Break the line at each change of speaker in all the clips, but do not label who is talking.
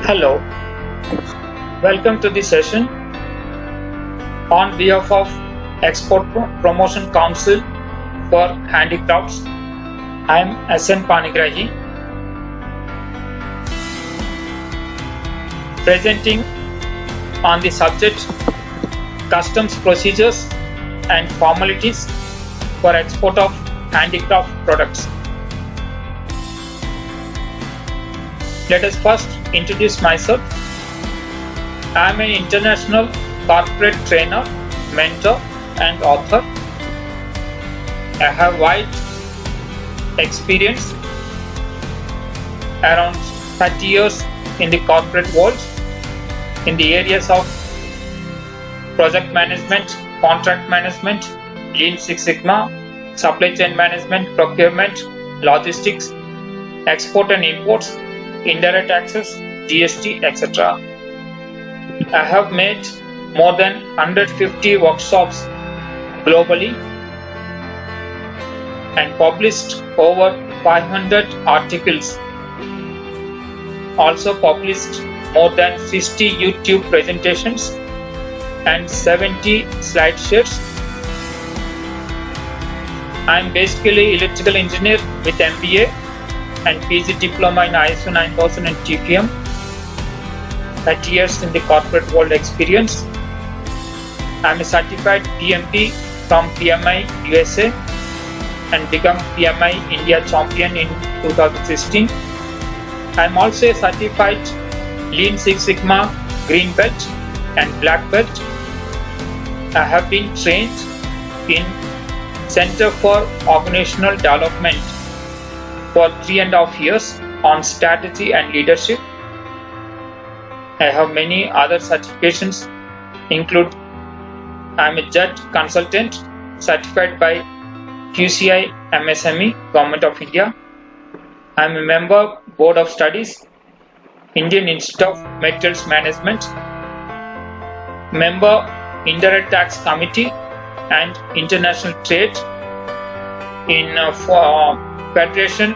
Hello, welcome to the session. On behalf of Export Promotion Council for Handicrafts, I am S.N. Panigrahi, presenting on the subject Customs Procedures and Formalities for Export of Handicraft Products. Let us first introduce myself. I am an international corporate trainer, mentor, and author. I have wide experience, around 30 years in the corporate world, in the areas of project management, contract management, Lean Six Sigma, supply chain management, procurement, logistics, export and imports, indirect taxes, GST, etc. I have made more than 150 workshops globally and published over 500 articles. Also published more than 60 YouTube presentations and 70 slideshows. I am basically electrical engineer with MBA and PG diploma in ISO 9000 and TPM, 30 years in the corporate world experience. I am a certified PMP from PMI USA and become PMI India champion in 2016. I am also a certified Lean Six Sigma Green Belt and Black Belt. I have been trained in Center for Organizational Development for 3.5 years on strategy and leadership. I have many other certifications, include I am a judge consultant certified by QCI MSME, Government of India. I am a member Board of Studies, Indian Institute of Materials Management, member Indirect Tax Committee and International Trade in Federation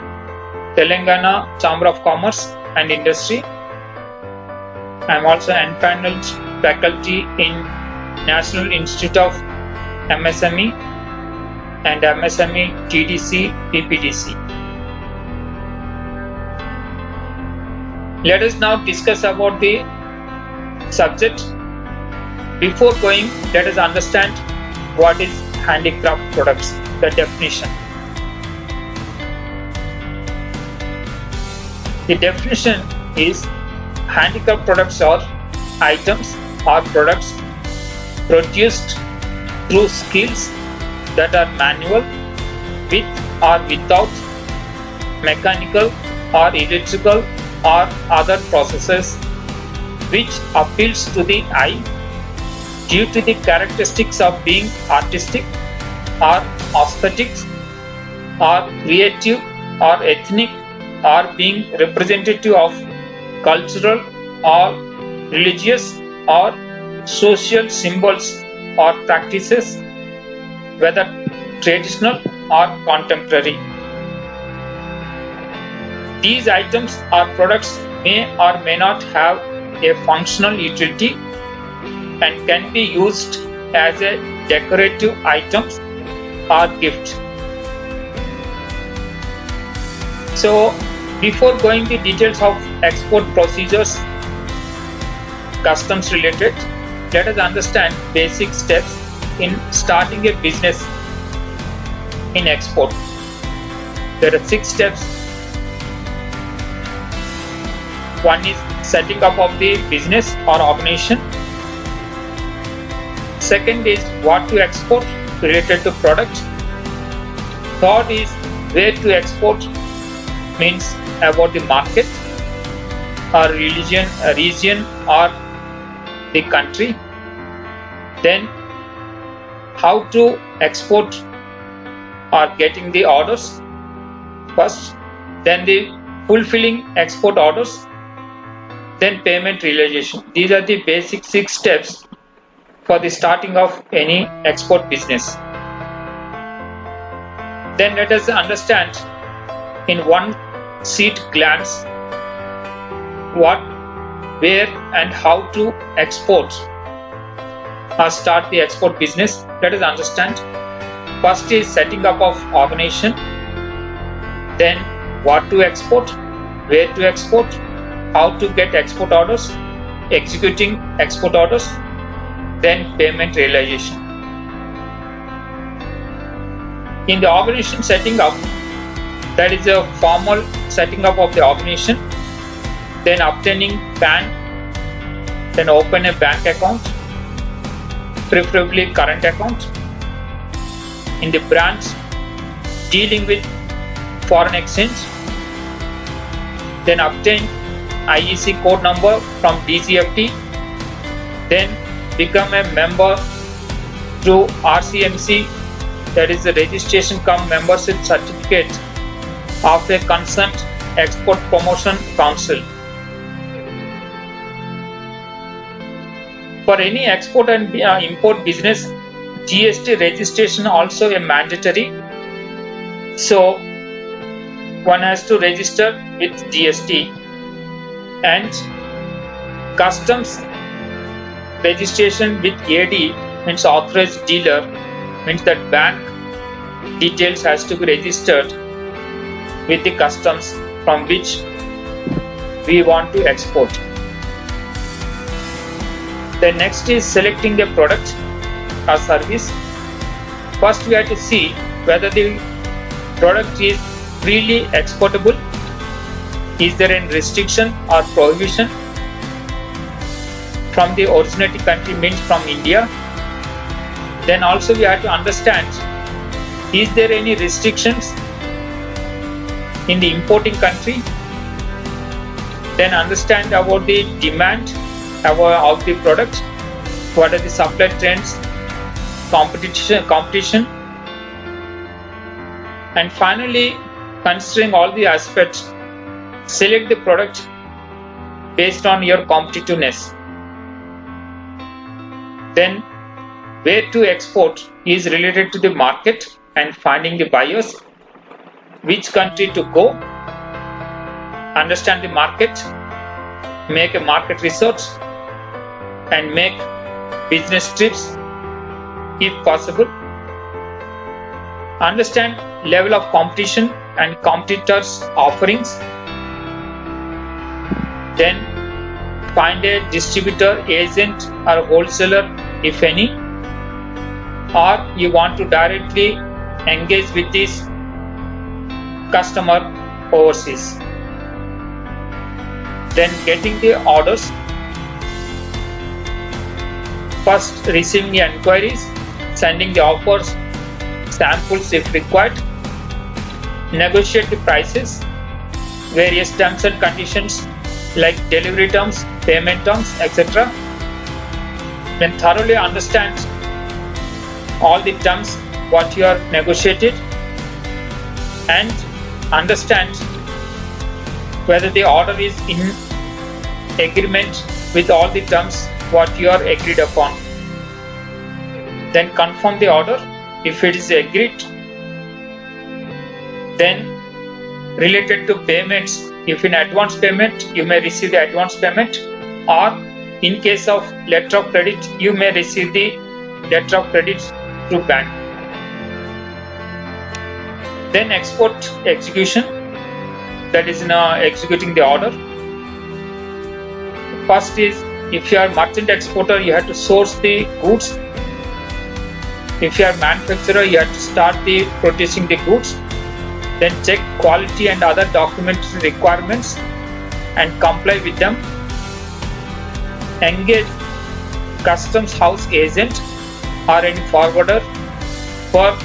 Telangana Chamber of Commerce and Industry. I am also empaneled faculty in National Institute of MSME and MSME TDC PPDC. Let us now discuss about the subject. Before going, let us understand what is handicraft products, the definition. The definition is handicraft products are items or products produced through skills that are manual, with or without mechanical or electrical or other processes, which appeals to the eye due to the characteristics of being artistic or aesthetics or creative or ethnic or being representative of cultural or religious or social symbols or practices, whether traditional or contemporary. These items or products may or may not have a functional utility and can be used as a decorative item or gift. So, before going to details of export procedures, customs related, let us understand basic steps in starting a business in export. There are 6 steps. One is setting up of the business or organization. Second is what to export related to product. Third is where to export, means about the market or region or the country. Then how to export or getting the orders first, then the fulfilling export orders, then payment realization. These are the basic 6 steps for the starting of any export business. Then let us understand in one seat glance what where and how to export or start the export business. Let us understand. First is setting up of organization, then what to export, where to export, how to get export orders, executing export orders, then payment realization. In the organization setting up, that is a formal setting up of the organization, then obtaining PAN, then open a bank account, preferably current account. In the branch, dealing with foreign exchange, then obtain IEC code number from DGFT, then become a member through RCMC, that is the registration cum membership certificate of a concerned export promotion council. For any export and import business, GST registration also a mandatory. So one has to register with GST, and customs registration with AD means authorized dealer, means that bank details has to be registered with the customs from which we want to export. The next is selecting the product or service. First we have to see whether the product is freely exportable. Is there any restriction or prohibition from the originating country, means from India? Then also we have to understand, is there any restrictions in the importing country? Then understand about the demand of the product, what are the supply trends, competition, and finally, considering all the aspects, select the product based on your competitiveness. Then where to export is related to the market and finding the buyers, which country to go, understand the market, make a market research, and make business trips if possible. Understand level of competition and competitors' offerings. Then find a distributor, agent, or wholesaler if any, or you want to directly engage with this customer overseas. Then getting the orders. First receiving the enquiries, sending the offers, samples if required, negotiate the prices, various terms and conditions like delivery terms, payment terms, etc. Then thoroughly understand all the terms what you are negotiated, and understand whether the order is in agreement with all the terms what you are agreed upon. Then confirm the order if it is agreed. Then related to payments, if in advance payment you may receive the advance payment, or in case of letter of credit you may receive the letter of credit through bank. Then export execution, that is executing the order. First is, if you are merchant exporter, you have to source the goods. If you are manufacturer, you have to start the producing the goods. Then check quality and other documentary requirements and comply with them. Engage customs house agent or any forwarder for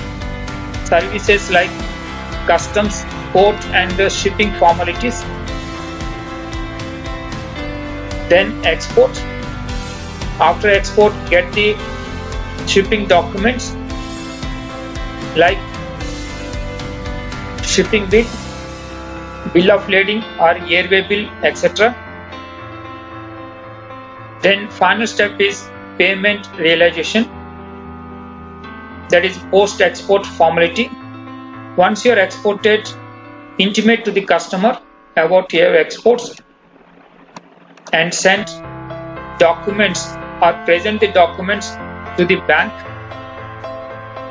services like customs, port and shipping formalities. Then export. After export, get the shipping documents like shipping bill, bill of lading or airway bill, etc. Then final step is payment realization, that is post-export formality. Once you are exported, intimate to the customer about your exports and send documents or present the documents to the bank.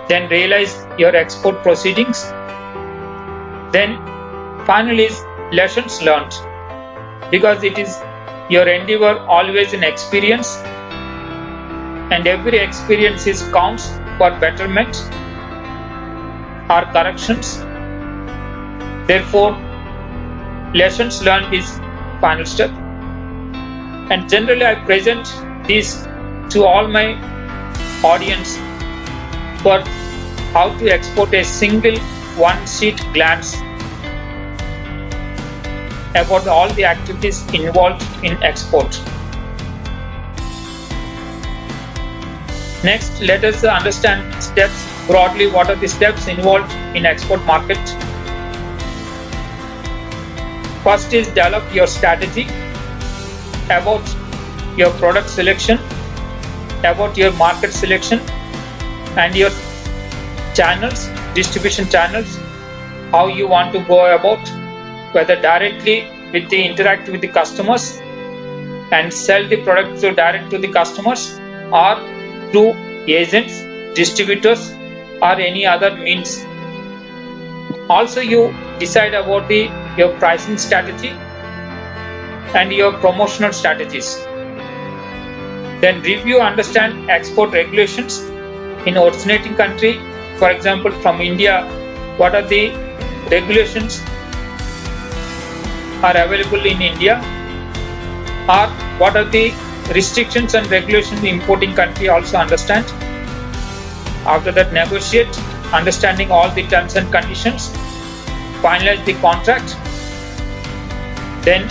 Then realize your export proceedings. Then finally is lessons learned, because it is your endeavor always in experience, and every experience is counts for betterment or corrections. Therefore, lessons learned is final step. And generally I present this to all my audience for how to export a single one-sheet glance about all the activities involved in export. Next, let us understand steps broadly. What are the steps involved in export market? First is develop your strategy about your product selection, about your market selection, and your channels, distribution channels, how you want to go about, whether directly with the interact with the customers and sell the product direct to the customers, or through agents, distributors, or any other means. Also, you decide about your pricing strategy and your promotional strategies. Then review, understand export regulations in originating country. For example, from India, what are the regulations are available in India, or what are the restrictions and regulations in importing country, also understand. After that, negotiate, understanding all the terms and conditions, finalize the contract. Then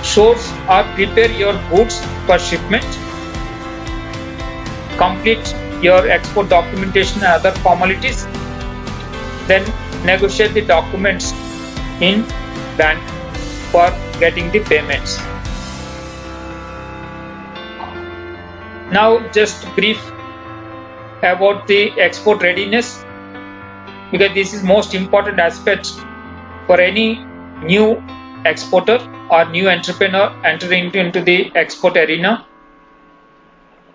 source or prepare your goods for shipment, complete your export documentation and other formalities, then negotiate the documents in bank for getting the payments. Now just brief about the export readiness, because this is most important aspect for any new exporter or new entrepreneur entering into the export arena.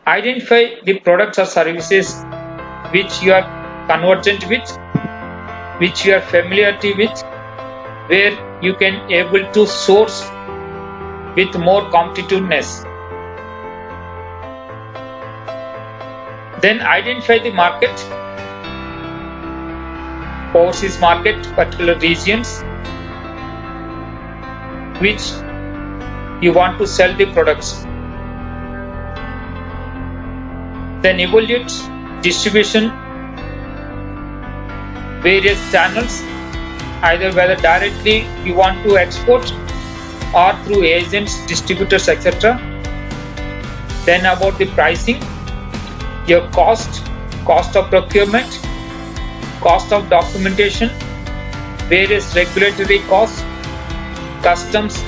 Identify the products or services which you are conversant with, which you are familiarity with, where you can able to source with more competitiveness. Then identify the market, overseas market, particular regions which you want to sell the products. Then evaluate distribution, various channels, either whether directly you want to export or through agents, distributors, etc. Then about the pricing, your cost of procurement, cost of documentation, various regulatory costs, customs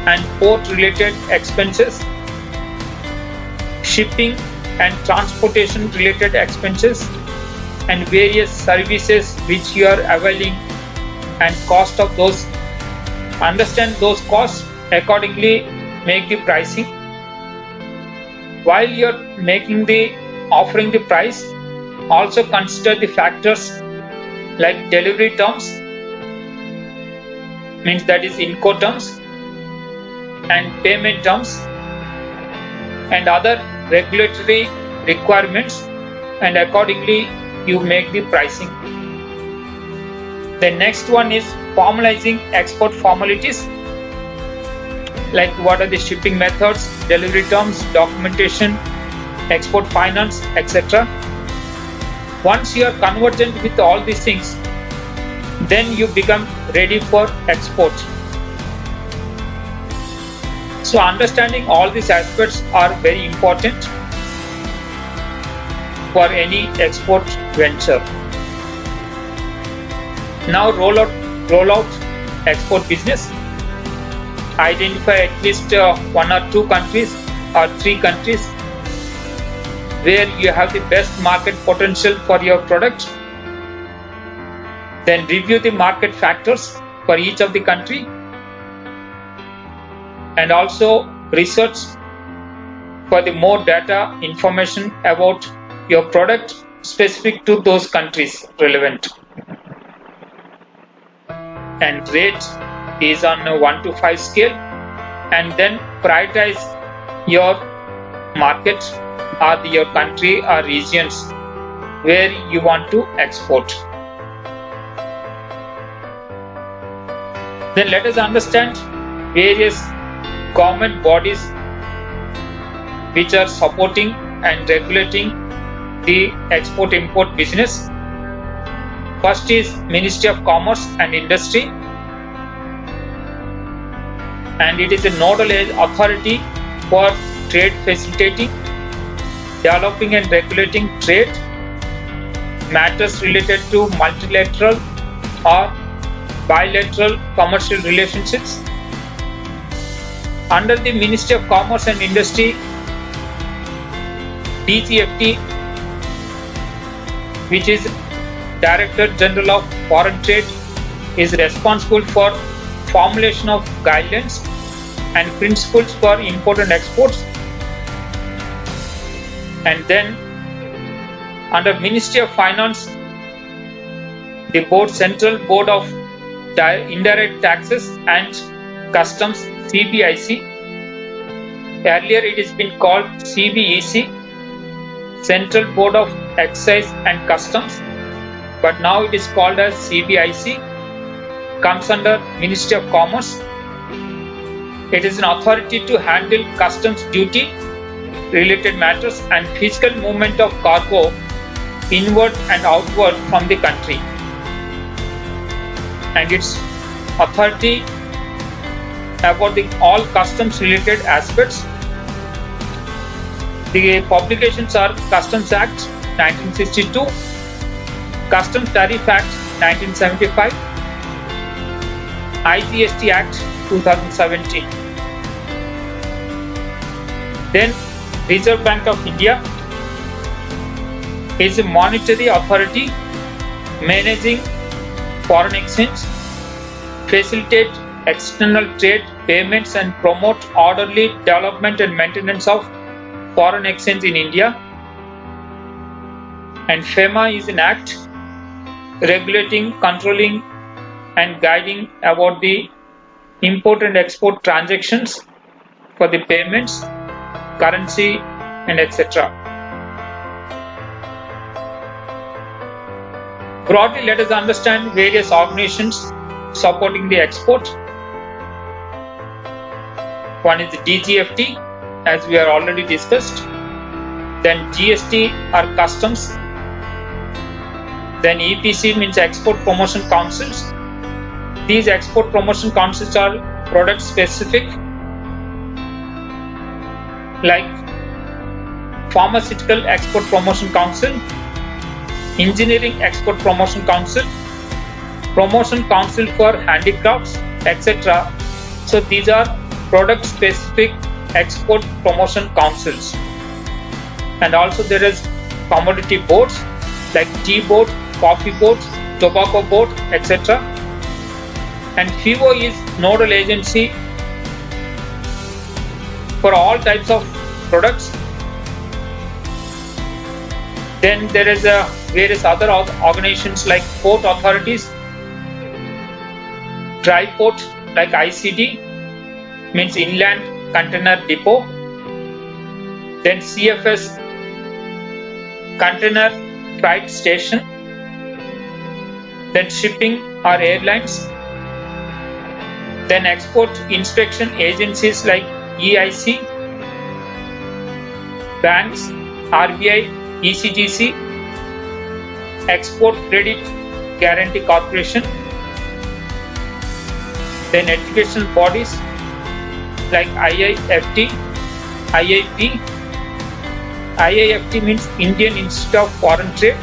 and port related expenses, shipping and transportation related expenses, and various services which you are availing and cost of those. Understand those costs, accordingly make the pricing. While you are offering the price, also consider the factors like delivery terms, means that is Incoterms, and payment terms and other regulatory requirements, and accordingly you make the pricing. The next one is formalizing export formalities, like what are the shipping methods, delivery terms, documentation, export finance, etc. Once you are conversant with all these things, then you become ready for export. So understanding all these aspects are very important for any export venture. Now roll out export business. Identify at least 1 or 2 countries or 3 countries where you have the best market potential for your product. Then review the market factors for each of the country. and also research for the more data information about your product specific to those countries relevant. And rate is on a 1 to 5 scale, and then prioritize your market or your country or regions where you want to export. Then let us understand various government bodies which are supporting and regulating the export-import business. First is Ministry of Commerce and Industry, and it is a nodal authority for trade facilitating, developing and regulating trade, matters related to multilateral or bilateral commercial relationships. Under the Ministry of Commerce and Industry, DGFT, which is Director General of Foreign Trade, is responsible for formulation of guidelines and principles for import and exports. And then under Ministry of Finance, the Central Board of Indirect Taxes and Customs, CBIC. Earlier it has been called CBEC, Central Board of Excise and Customs, but now it is called as CBIC, comes under Ministry of Commerce. It is an authority to handle customs duty related matters and physical movement of cargo inward and outward from the country. And its authority about all customs related aspects. The publications are Customs Act 1962, Customs Tariff Act 1975, IGST Act 2017. Then Reserve Bank of India is a monetary authority managing foreign exchange, facilitate external trade, payments and promote orderly development and maintenance of foreign exchange in India. And FEMA is an act regulating, controlling and guiding about the import and export transactions for the payments, currency and etc. Broadly, let us understand various organizations supporting the export. One is the DGFT, as we are already discussed. Then GST or customs. Then EPC means Export Promotion Councils. These Export Promotion Councils are product specific, like Pharmaceutical Export Promotion Council, Engineering Export Promotion Council, Promotion Council for Handicrafts, etc. So these are product specific export promotion councils. And also there is commodity boards like tea board, coffee boards, tobacco board, etc. And FIFO is nodal agency for all types of products. Then there is various other organizations like port authorities, dry port like ICD, means Inland Container Depot. Then CFS, Container Freight Station. Then shipping or airlines. Then export inspection agencies like EIC, banks, RBI, ECGC, Export Credit Guarantee Corporation. Then educational bodies like IIFT, IIP. IIFT means Indian Institute of Foreign Trade,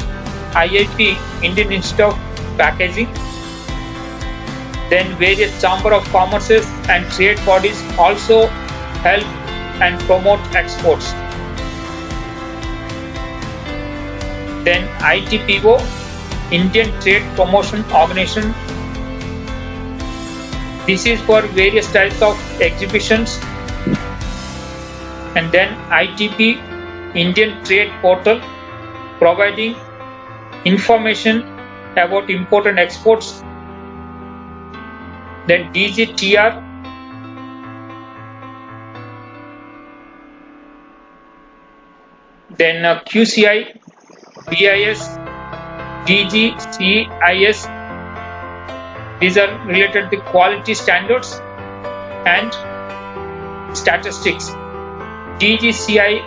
IIP, Indian Institute of Packaging. Then various Chamber of Commerces and trade bodies also help and promote exports. Then ITPO, Indian Trade Promotion Organization. This is for various types of exhibitions. And then ITP, Indian Trade Portal, providing information about import and exports. Then DGTR, then QCI, BIS, DGCIS. These are related to quality standards and statistics. DGCIS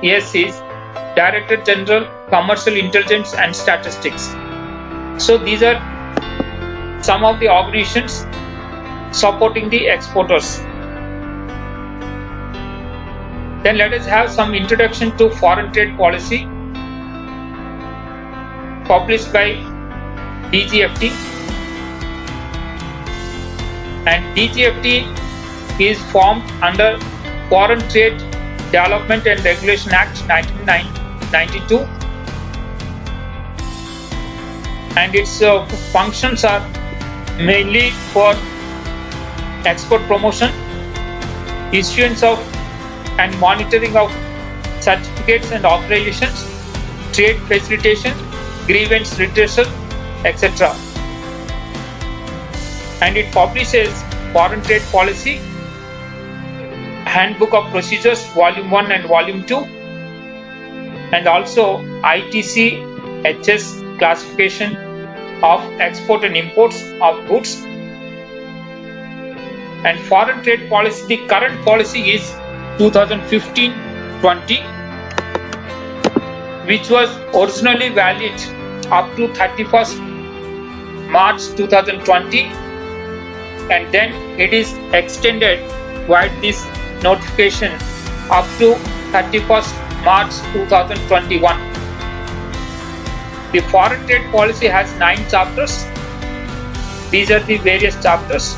is Director General Commercial Intelligence and Statistics. So these are some of the organizations supporting the exporters. Then let us have some introduction to foreign trade policy published by DGFT. And DGFT is formed under Foreign Trade Development and Regulation Act 1992, and its functions are mainly for export promotion, issuance of and monitoring of certificates and authorizations, trade facilitation, grievance redressal, etc. And it publishes Foreign Trade Policy, Handbook of Procedures, Volume 1 and Volume 2, and also ITC HS classification of export and imports of goods. And foreign trade policy, the current policy is 2015-20, which was originally valid up to 31st March 2020, and then it is extended via this notification up to 31st March 2021. The foreign trade policy has 9 chapters. These are the various chapters.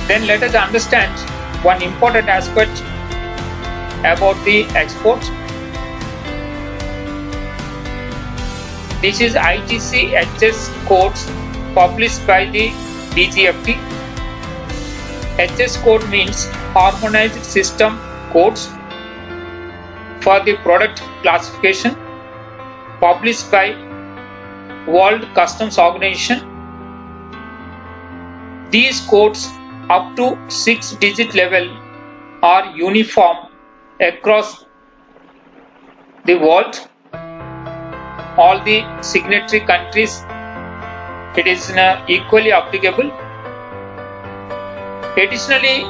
Then let us understand one important aspect about the export. This is ITC HS codes published by the DGFT. HS code means Harmonized System Codes for the product classification, published by World Customs Organization. These codes up to 6-digit level are uniform across the world. All the signatory countries, it is equally applicable. Additionally,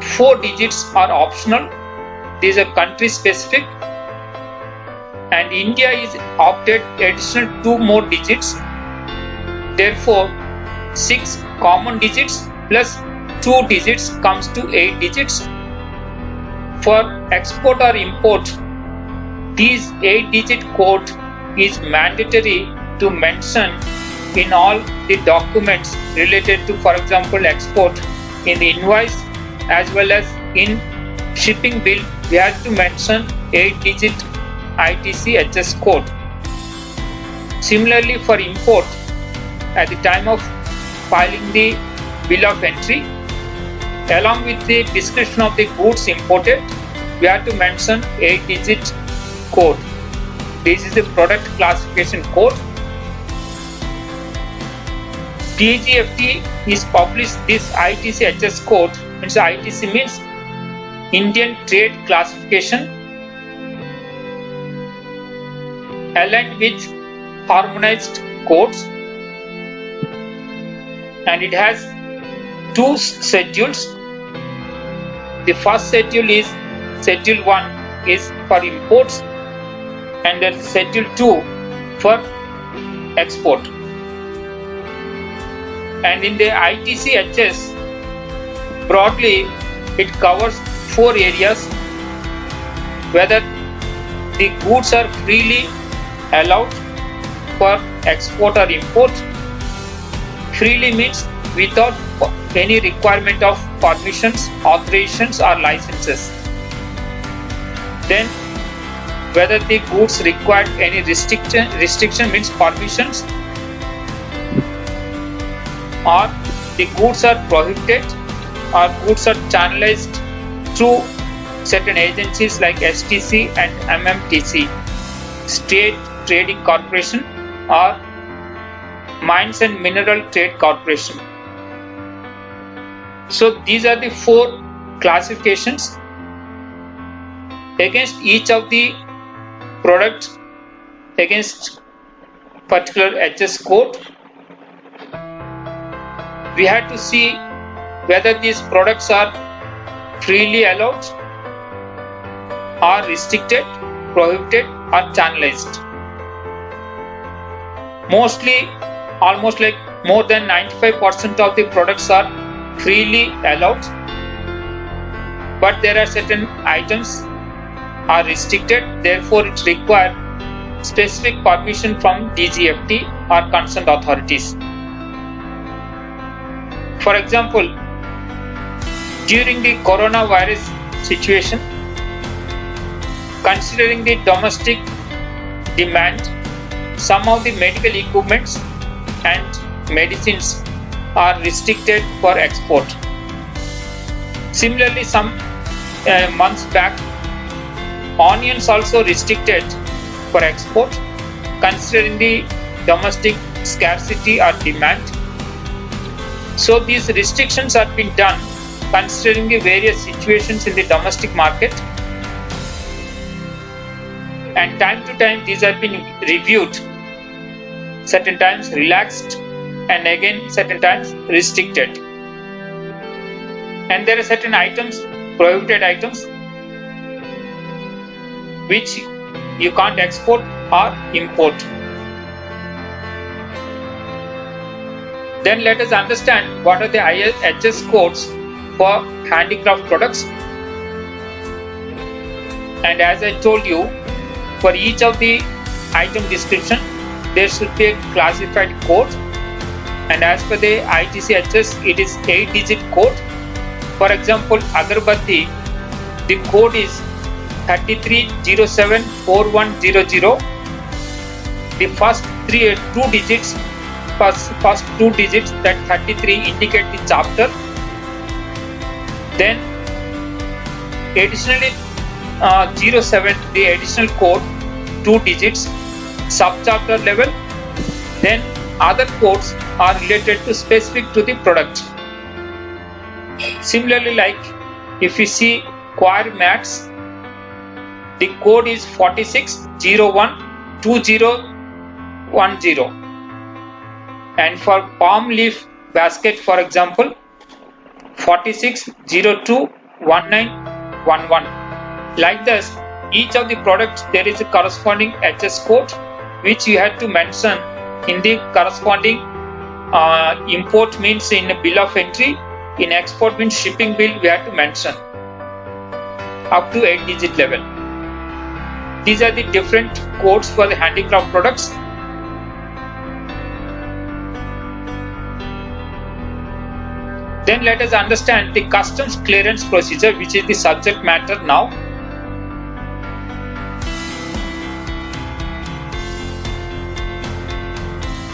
4 digits are optional. These are country specific, and India is opted additional 2 more digits. Therefore, 6 common digits plus 2 digits comes to 8 digits. For export or import, these 8-digit code is mandatory to mention in all the documents related to, for example, export. In the invoice as well as in shipping bill, we have to mention 8-digit ITC HS code. Similarly, for import, at the time of filing the bill of entry, along with the description of the goods imported, we have to mention 8-digit code. This is the product classification code. DGFT is published this ITC HS code. Means ITC means Indian Trade Classification, aligned with harmonized codes, and it has 2 schedules. The first schedule is Schedule 1 is for imports, and then Schedule 2 for export. And in the ITC HS, broadly it covers 4 areas: whether the goods are freely allowed for export or import. Freely means without any requirement of permissions, authorizations or licenses. Then whether the goods required any restriction means permissions, or the goods are prohibited, or goods are channelized through certain agencies like STC and MMTC, State Trading Corporation, or Mines and Mineral Trade Corporation. So these are the 4 classifications. Against each of the products, against particular HS code, we had to see whether these products are freely allowed, or restricted, prohibited, or channelized. Mostly, almost like more than 95% of the products are freely allowed, but there are certain items are restricted, therefore it requires specific permission from DGFT or concerned authorities. For example, during the coronavirus situation, considering the domestic demand, some of the medical equipments and medicines are restricted for export. Similarly, some months back, onions also restricted for export, considering the domestic scarcity or demand. So these restrictions have been done considering the various situations in the domestic market, and time to time these have been reviewed, certain times relaxed and again certain times restricted. And there are certain items, prohibited items, which you can't export or import. Then let us understand what are the HS codes for handicraft products. And as I told you, for each of the item description, there should be a classified code. And as per the ITC HS, it is 8-digit code. For example, agarbatti, the code is 33074100. The first two digits, that 33 indicate the chapter. Then additionally 07, the additional code, 2 digits, subchapter level. Then other codes are related to specific to the product. Similarly, like if you see coir mats, the code is 46012010. And for palm leaf basket, for example, 46021911. Like this, each of the products there is a corresponding HS code which you have to mention in the corresponding import means in a bill of entry, in export means shipping bill we have to mention up to 8-digit level. These are the different codes for the handicraft products. Then let us understand the customs clearance procedure, which is the subject matter now.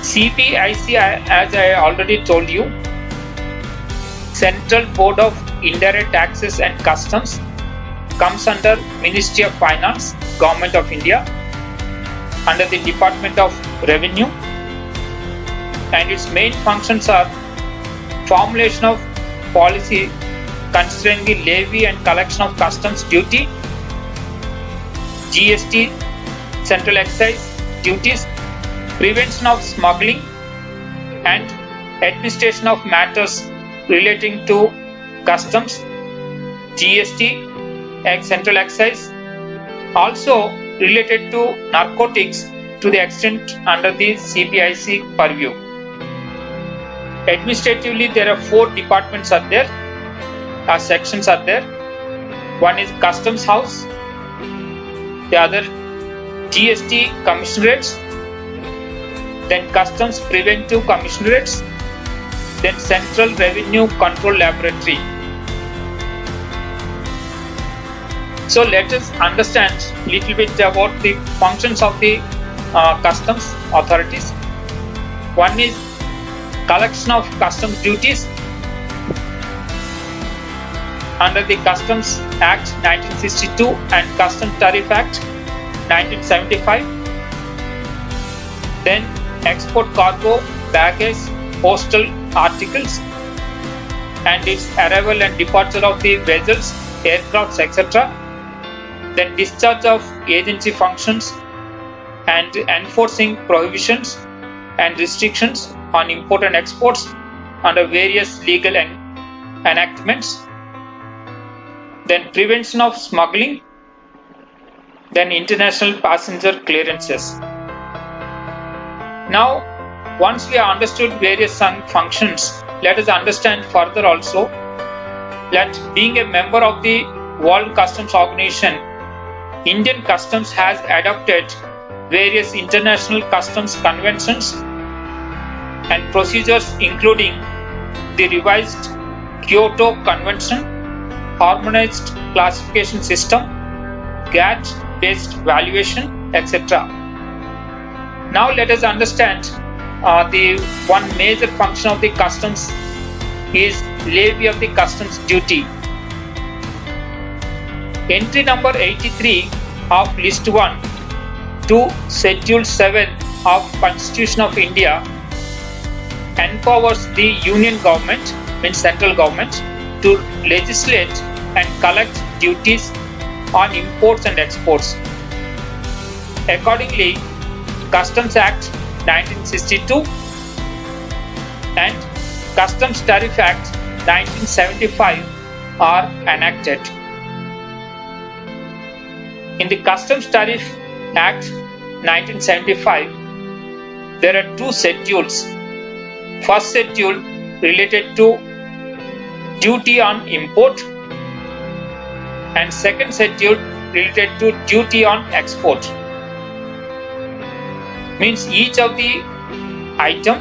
CBIC, as I already told you, Central Board of Indirect Taxes and Customs, comes under Ministry of Finance, Government of India, under the Department of Revenue, and its main functions are formulation of policy concerning the levy and collection of customs duty, GST, central excise duties, prevention of smuggling, and administration of matters relating to customs, GST, central excise, also related to narcotics to the extent under the CBIC purview. Administratively, there are 4 departments are there, sections are there. One is Customs House, the other GST Commissionerates, then Customs Preventive Commissionerates, then Central Revenue Control Laboratory. So let us understand a little bit about the functions of the customs authorities. One is collection of customs duties under the Customs Act 1962 and Customs Tariff Act 1975. Then export cargo, baggage, postal articles and its arrival and departure of the vessels, aircrafts, etc. Then discharge of agency functions and enforcing prohibitions and restrictions on import and exports under various legal enactments. Then prevention of smuggling. Then international passenger clearances. Now, once we have understood various functions, let us understand further also that being a member of the World Customs Organization, Indian Customs has adopted various international customs conventions and procedures, including the revised Kyoto Convention, harmonized classification system, GATT-based valuation, etc. Now let us understand the one major function of the customs is levy of the customs duty. Entry number 83 of List 1 to Schedule 7 of Constitution of India empowers the Union Government, means central government, to legislate and collect duties on imports and exports. Accordingly, Customs Act 1962 and Customs Tariff Act 1975 are enacted. In the Customs Tariff Act 1975, there are two schedules. First schedule related to duty on import and second schedule related to duty on export. Means each of the item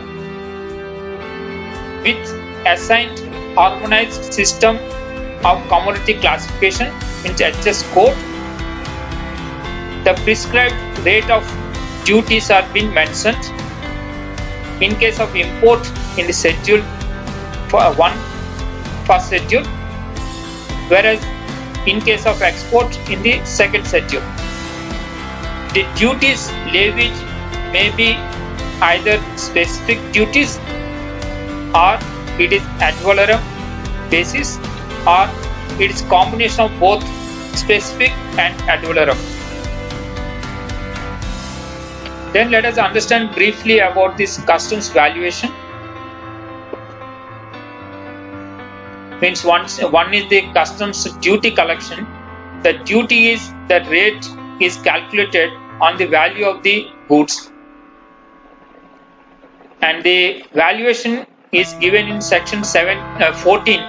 with assigned harmonized system of commodity classification, means HS code. The prescribed rate of duties are being mentioned. In case of import, in the schedule for first schedule, whereas in case of export, in the second schedule. The duties levied may be either specific duties or it is ad valorem basis, or it is combination of both specific and ad valorem. Then let us understand briefly about this customs valuation. Means one is the customs duty collection. The duty is the rate is calculated on the value of the goods, and the valuation is given in section 14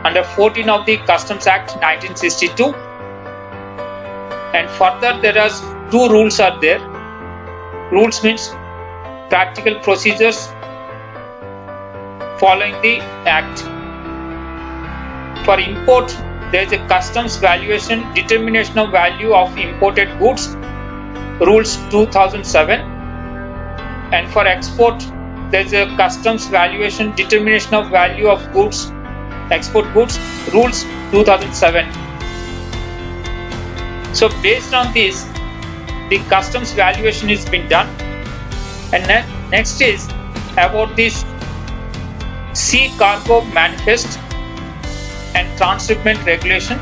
under 14 of the Customs Act 1962. And further there are two rules are there. Rules means practical procedures following the Act. For import, there is a customs valuation determination of value of imported goods, rules 2007. And for export, there is a customs valuation determination of value of goods, export goods, rules 2007. So based on this, the customs valuation is been done. And next is about this Sea Cargo Manifest and Transshipment Regulation.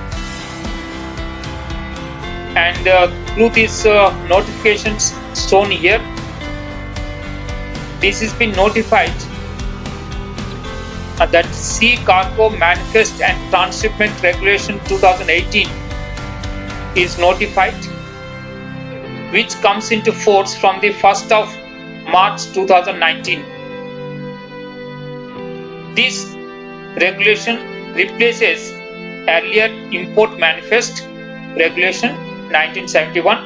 And through these notifications shown here, this has been notified that Sea Cargo Manifest and Transshipment Regulation 2018 is notified, which comes into force from the 1st of March 2019. This regulation replaces earlier Import Manifest Regulation 1971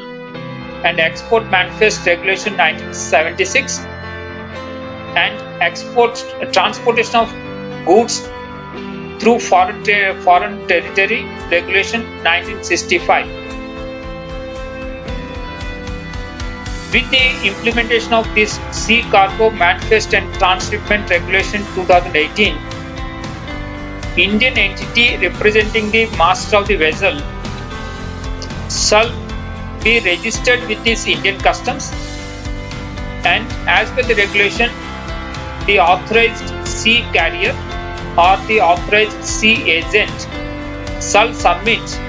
and Export Manifest Regulation 1976 and transportation of goods through Foreign Territory Regulation 1965. With the implementation of this Sea Cargo Manifest and Transshipment Regulation 2018, Indian entity representing the master of the vessel shall be registered with this Indian Customs, and as per the regulation, the authorized sea carrier or the authorized sea agent shall submit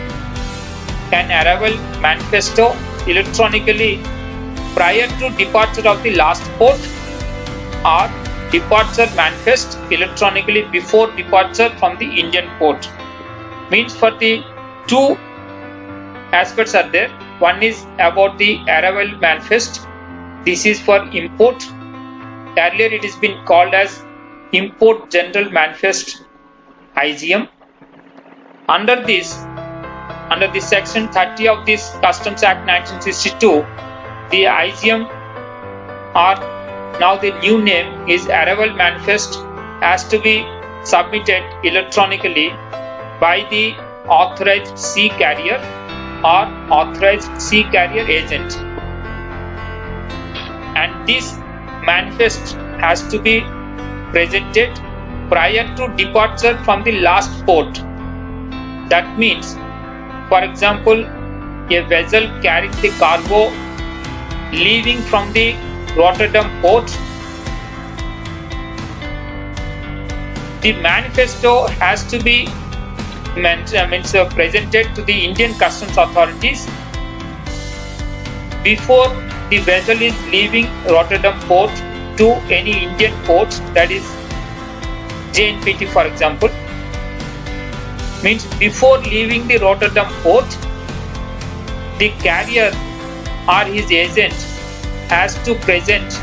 an arrival manifesto electronically prior to departure of the last port, or departure manifest electronically before departure from the Indian port. Means for the two aspects are there. One is about the arrival manifest. This is for import. Earlier it has been called as Import General Manifest IGM. Under this section 30 of this Customs Act 1962, the IGM, or now the new name is Arrival Manifest, has to be submitted electronically by the authorized sea carrier or authorized sea carrier agent, and this manifest has to be presented prior to departure from the last port. That means, for example, a vessel carrying the cargo leaving from the Rotterdam port, the manifesto has to be presented to the Indian Customs authorities before the vessel is leaving Rotterdam port to any Indian port, that is JNPT for example. Means before leaving the Rotterdam port, the carrier or his agent has to present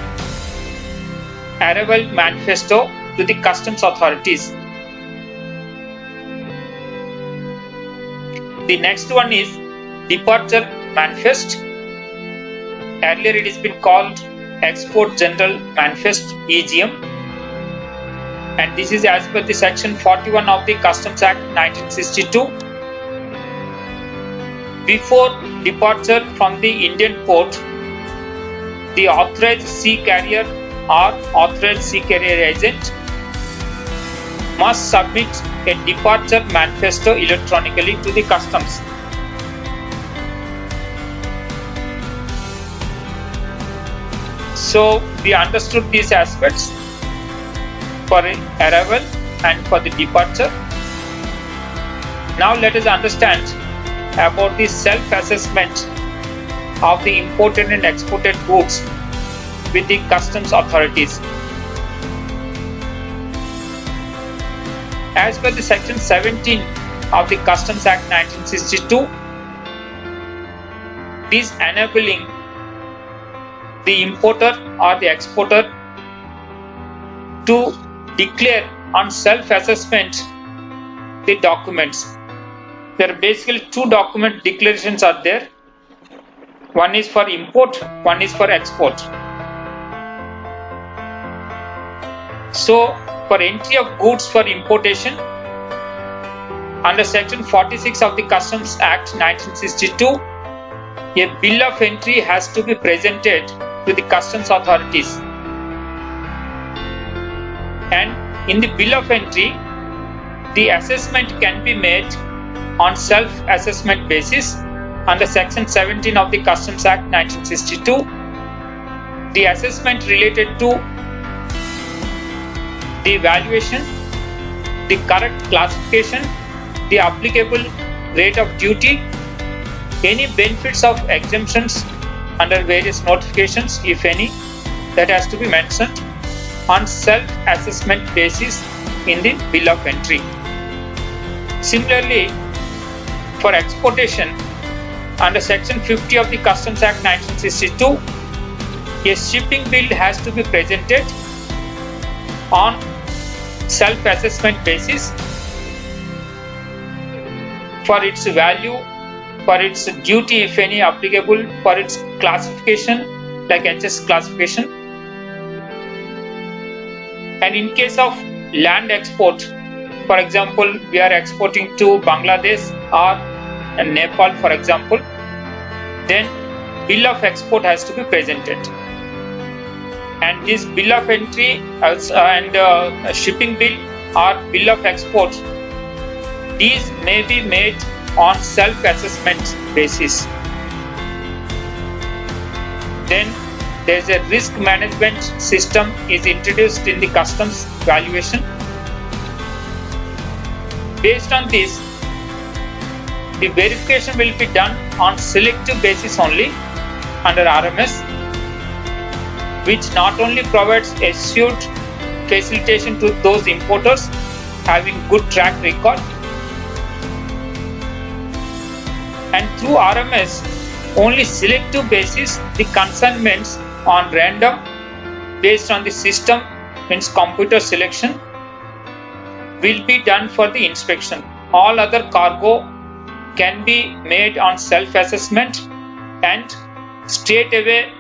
arrival manifesto to the customs authorities. The next one is departure manifest. Earlier it has been called Export General Manifest EGM, and this is as per the section 41 of the Customs Act 1962. Before departure from the Indian port, the authorized sea carrier or authorized sea carrier agent must submit a departure manifesto electronically to the customs. So we understood these aspects for arrival and for the departure. Now let us understand about the self-assessment of the imported and exported goods with the customs authorities. As per the section 17 of the Customs Act 1962, it is enabling the importer or the exporter to declare on self-assessment the documents. There are basically two document declarations are there. One is for import, one is for export. So for entry of goods for importation, under section 46 of the Customs Act 1962, a bill of entry has to be presented to the customs authorities. And in the bill of entry, the assessment can be made on self-assessment basis under section 17 of the Customs Act 1962. The assessment related to the valuation, the correct classification, the applicable rate of duty, any benefits of exemptions under various notifications, if any, that has to be mentioned on self-assessment basis in the bill of entry. Similarly, for exportation, under section 50 of the Customs Act 1962, a shipping bill has to be presented on self-assessment basis for its value, for its duty if any applicable, for its classification like HS classification. And in case of land export, for example, we are exporting to Bangladesh or Nepal, for example, then bill of export has to be presented. And this bill of entry and shipping bill or bill of export, these may be made on self-assessment basis. Then there is a risk management system is introduced in the customs valuation. Based on this, the verification will be done on selective basis only under RMS, which not only provides assured facilitation to those importers having good track record, and through RMS, only selective basis the consignments on random based on the system, means computer selection, will be done for the inspection. All other cargo can be made on self-assessment, and straight away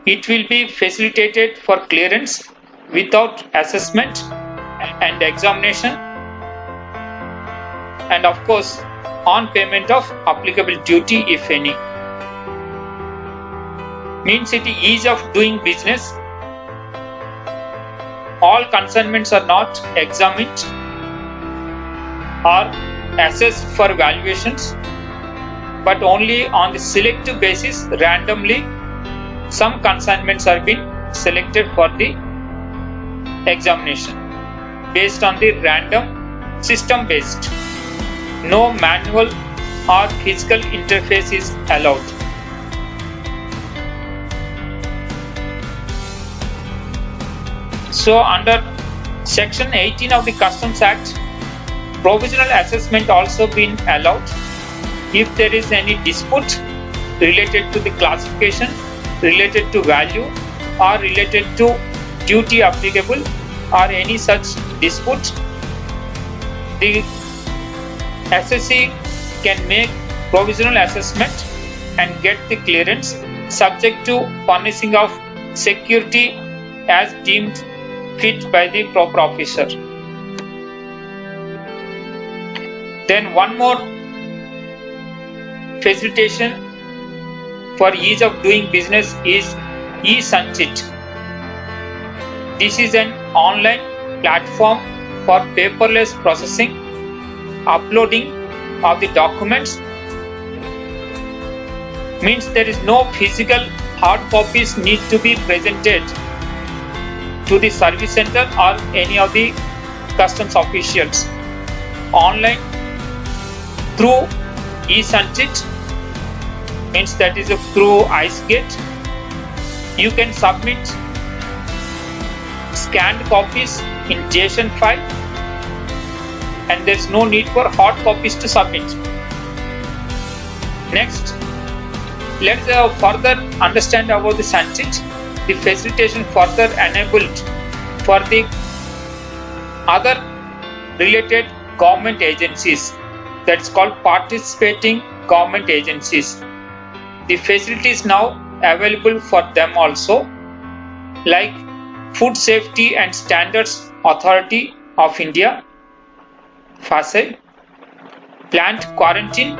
it will be facilitated for clearance without assessment and examination, and of course on payment of applicable duty if any. Means it is ease of doing business. All consignments are not examined or assessed for valuations, but only on the selective basis, randomly some consignments are being selected for the examination based on the random system based. No manual or physical interface is allowed. So under section 18 of the Customs Act, provisional assessment also been allowed if there is any dispute related to the classification, related to value, or related to duty applicable, or any such dispute. The assessee can make provisional assessment and get the clearance subject to furnishing of security as deemed fit by the proper officer. Then one more facilitation for ease of doing business is eSanchit. This is an online platform for paperless processing, uploading of the documents. Means there is no physical hard copies need to be presented to the service center or any of the customs officials. Online through eSanchit, means that is through IceGate, you can submit scanned copies in JSON file, and there is no need for hard copies to submit. Next, let's further understand about the Sanchit. The facilitation further enabled for the other related government agencies, that's called participating government agencies. The facility is now available for them also, like Food Safety and Standards Authority of India, FASI, Plant Quarantine,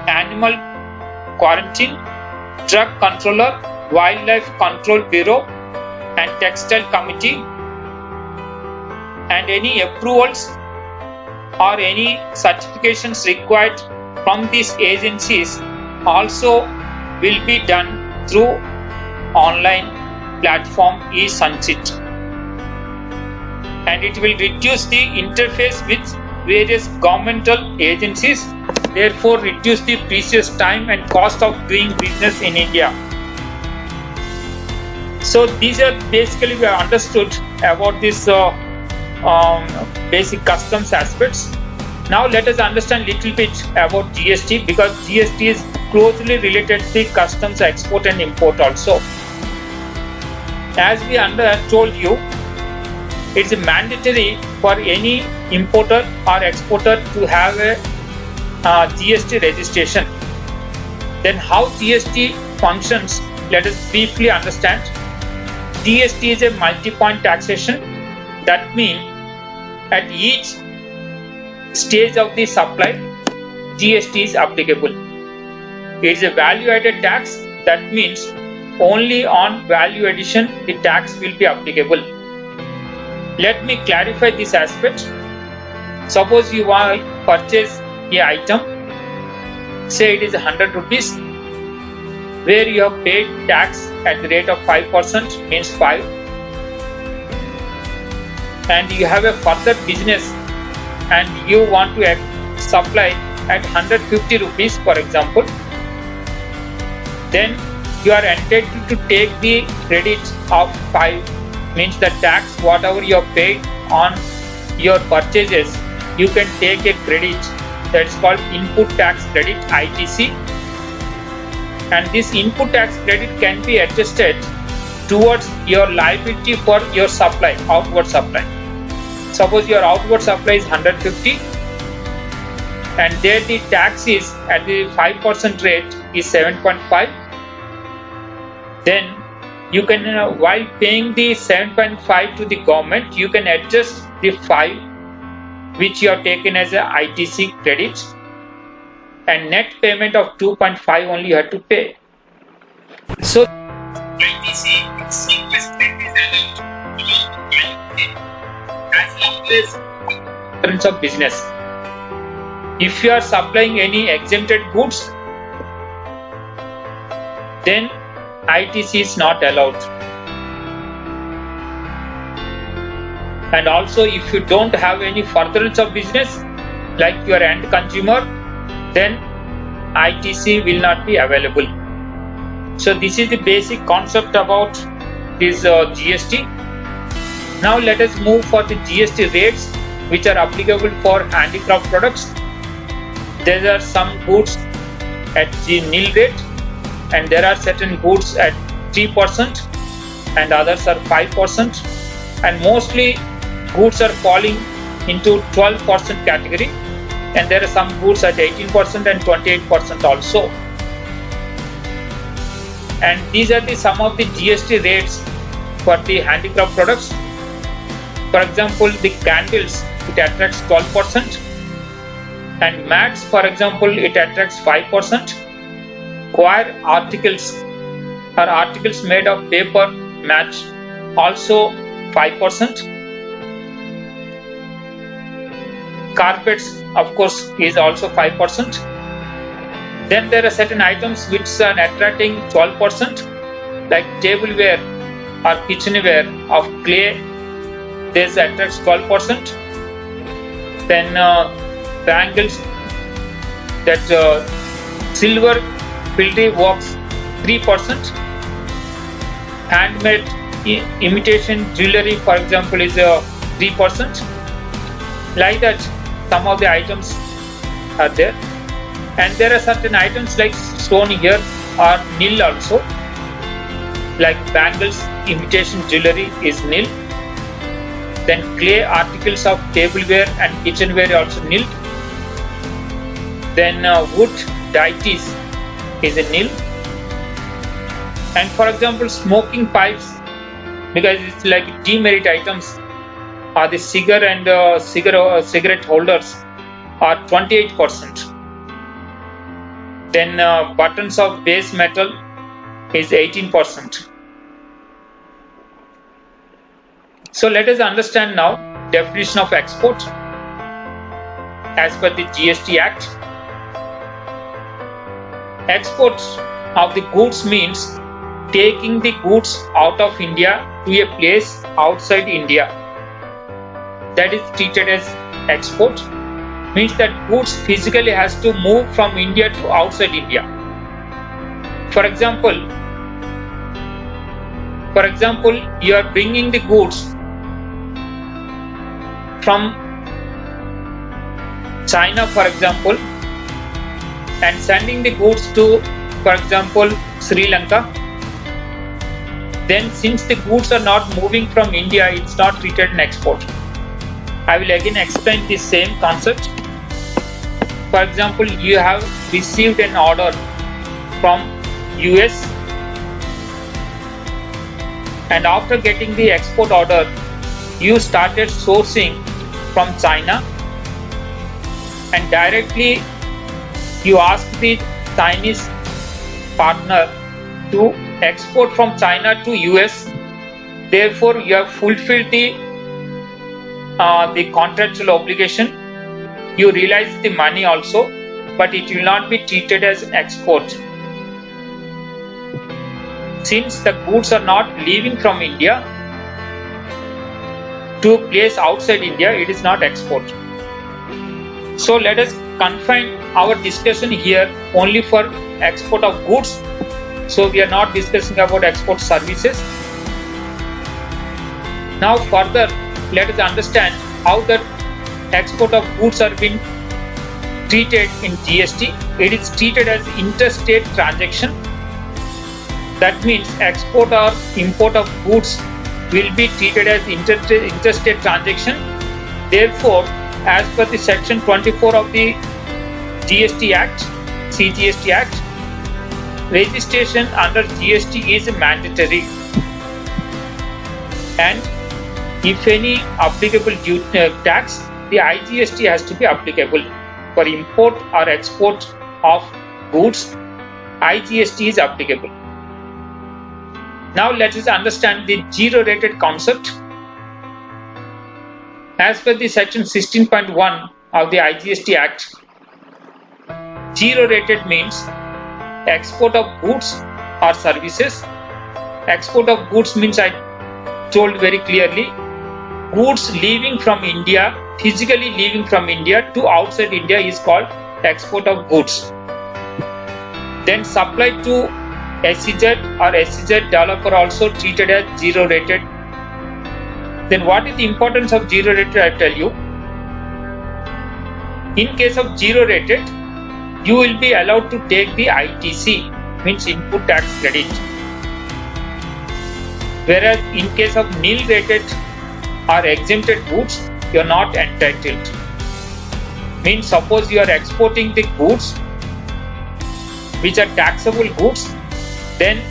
Animal Quarantine, Drug Controller, Wildlife Control Bureau, and Textile Committee, and any approvals or any certifications required from these agencies also will be done through online platform eSanchit, and it will reduce the interface with various governmental agencies, therefore reduce the precious time and cost of doing business in India. So these are basically we have understood about this basic customs aspects. Now let us understand little bit about GST, because GST is closely related to the customs export and import also. As we told you, it is mandatory for any importer or exporter to have a GST registration. Then how GST functions, let us briefly understand. GST is a multi-point taxation. That means at each stage of the supply, GST is applicable. It is a value-added tax. That means only on value addition the tax will be applicable. Let me clarify this aspect. Suppose you want to purchase an item, say it is 100 rupees, where you have paid tax at the rate of 5%, means 5, and you have a further business and you want to supply at 150 rupees, for example, then you are entitled to take the credit of 5, means the tax whatever you have paid on your purchases, you can take a credit that is called input tax credit, ITC, and this input tax credit can be adjusted towards your liability for your supply, outward supply. Suppose your outward supply is 150 and there the tax is at the 5% rate is 7.5, then you can, while paying the 7.5 to the government, you can adjust the 5 which you have taken as a ITC credit, and net payment of 2.5 only you have to pay. So ITC is as long as of business. If you are supplying any exempted goods, then ITC is not allowed. And also, if you don't have any furtherance of business, like your end consumer, then ITC will not be available. So this is the basic concept about this GST. Now let us move for the GST rates which are applicable for handicraft products. There are some goods at the nil rate, and there are certain goods at 3% and others are 5%, and mostly goods are falling into 12% category, and there are some goods at 18% and 28% also. And these are the some of the GST rates for the handicraft products. For example, the candles, it attracts 12%, and mats, for example, it attracts 5%. Coir articles or articles made of paper, mats, also 5%. Carpets, of course, is also 5%. Then there are certain items which are attracting 12%, like tableware or kitchenware of clay. This attracts 12%. Then bangles, that silver filigree works 3%. Handmade imitation jewelry, for example, is 3%. Like that, some of the items are there. And there are certain items like shown here are nil also. Like bangles, imitation jewelry is nil. Then clay articles of tableware and kitchenware also nil. Then wood deities is a nil. And for example, smoking pipes, because it's like demerit items, are the cigar and cigarette holders are 28%. Then buttons of base metal is 18%. So let us understand now definition of export as per the GST Act. Export of the goods means taking the goods out of India to a place outside India. That is treated as export. Means that goods physically has to move from India to outside India. For example, you are bringing the goods from China, for example, and sending the goods to, for example, Sri Lanka. Then since the goods are not moving from India, it's not treated an export. I will again explain the same concept. For example, you have received an order from US, and after getting the export order, you started sourcing from China and directly you ask the Chinese partner to export from China to US, therefore you have fulfilled the contractual obligation. You realize the money also, but it will not be treated as an export. Since the goods are not leaving from India to a place outside India, it is not export. So let us confine our discussion here only for export of goods. So we are not discussing about export services. Now further, let us understand how the export of goods are being treated in GST. It is treated as interstate transaction. That means export or import of goods will be treated as interstate transaction. Therefore, as per the section 24 of the GST Act, CGST Act, registration under GST is mandatory, and if any applicable tax, the IGST has to be applicable. For import or export of goods, IGST is applicable. Now let us understand the zero rated concept. As per the section 16.1 of the IGST Act, zero rated means export of goods or services. Export of goods means, I told very clearly, goods leaving from India, physically leaving from India to outside India is called export of goods. Then supply to SEZ or SEZ developer also treated as zero rated. Then what is the importance of zero rated? I tell you. In case of zero rated, you will be allowed to take the ITC, means input tax credit. Whereas in case of nil rated or exempted goods, you are not entitled. Means suppose you are exporting the goods which are taxable goods, then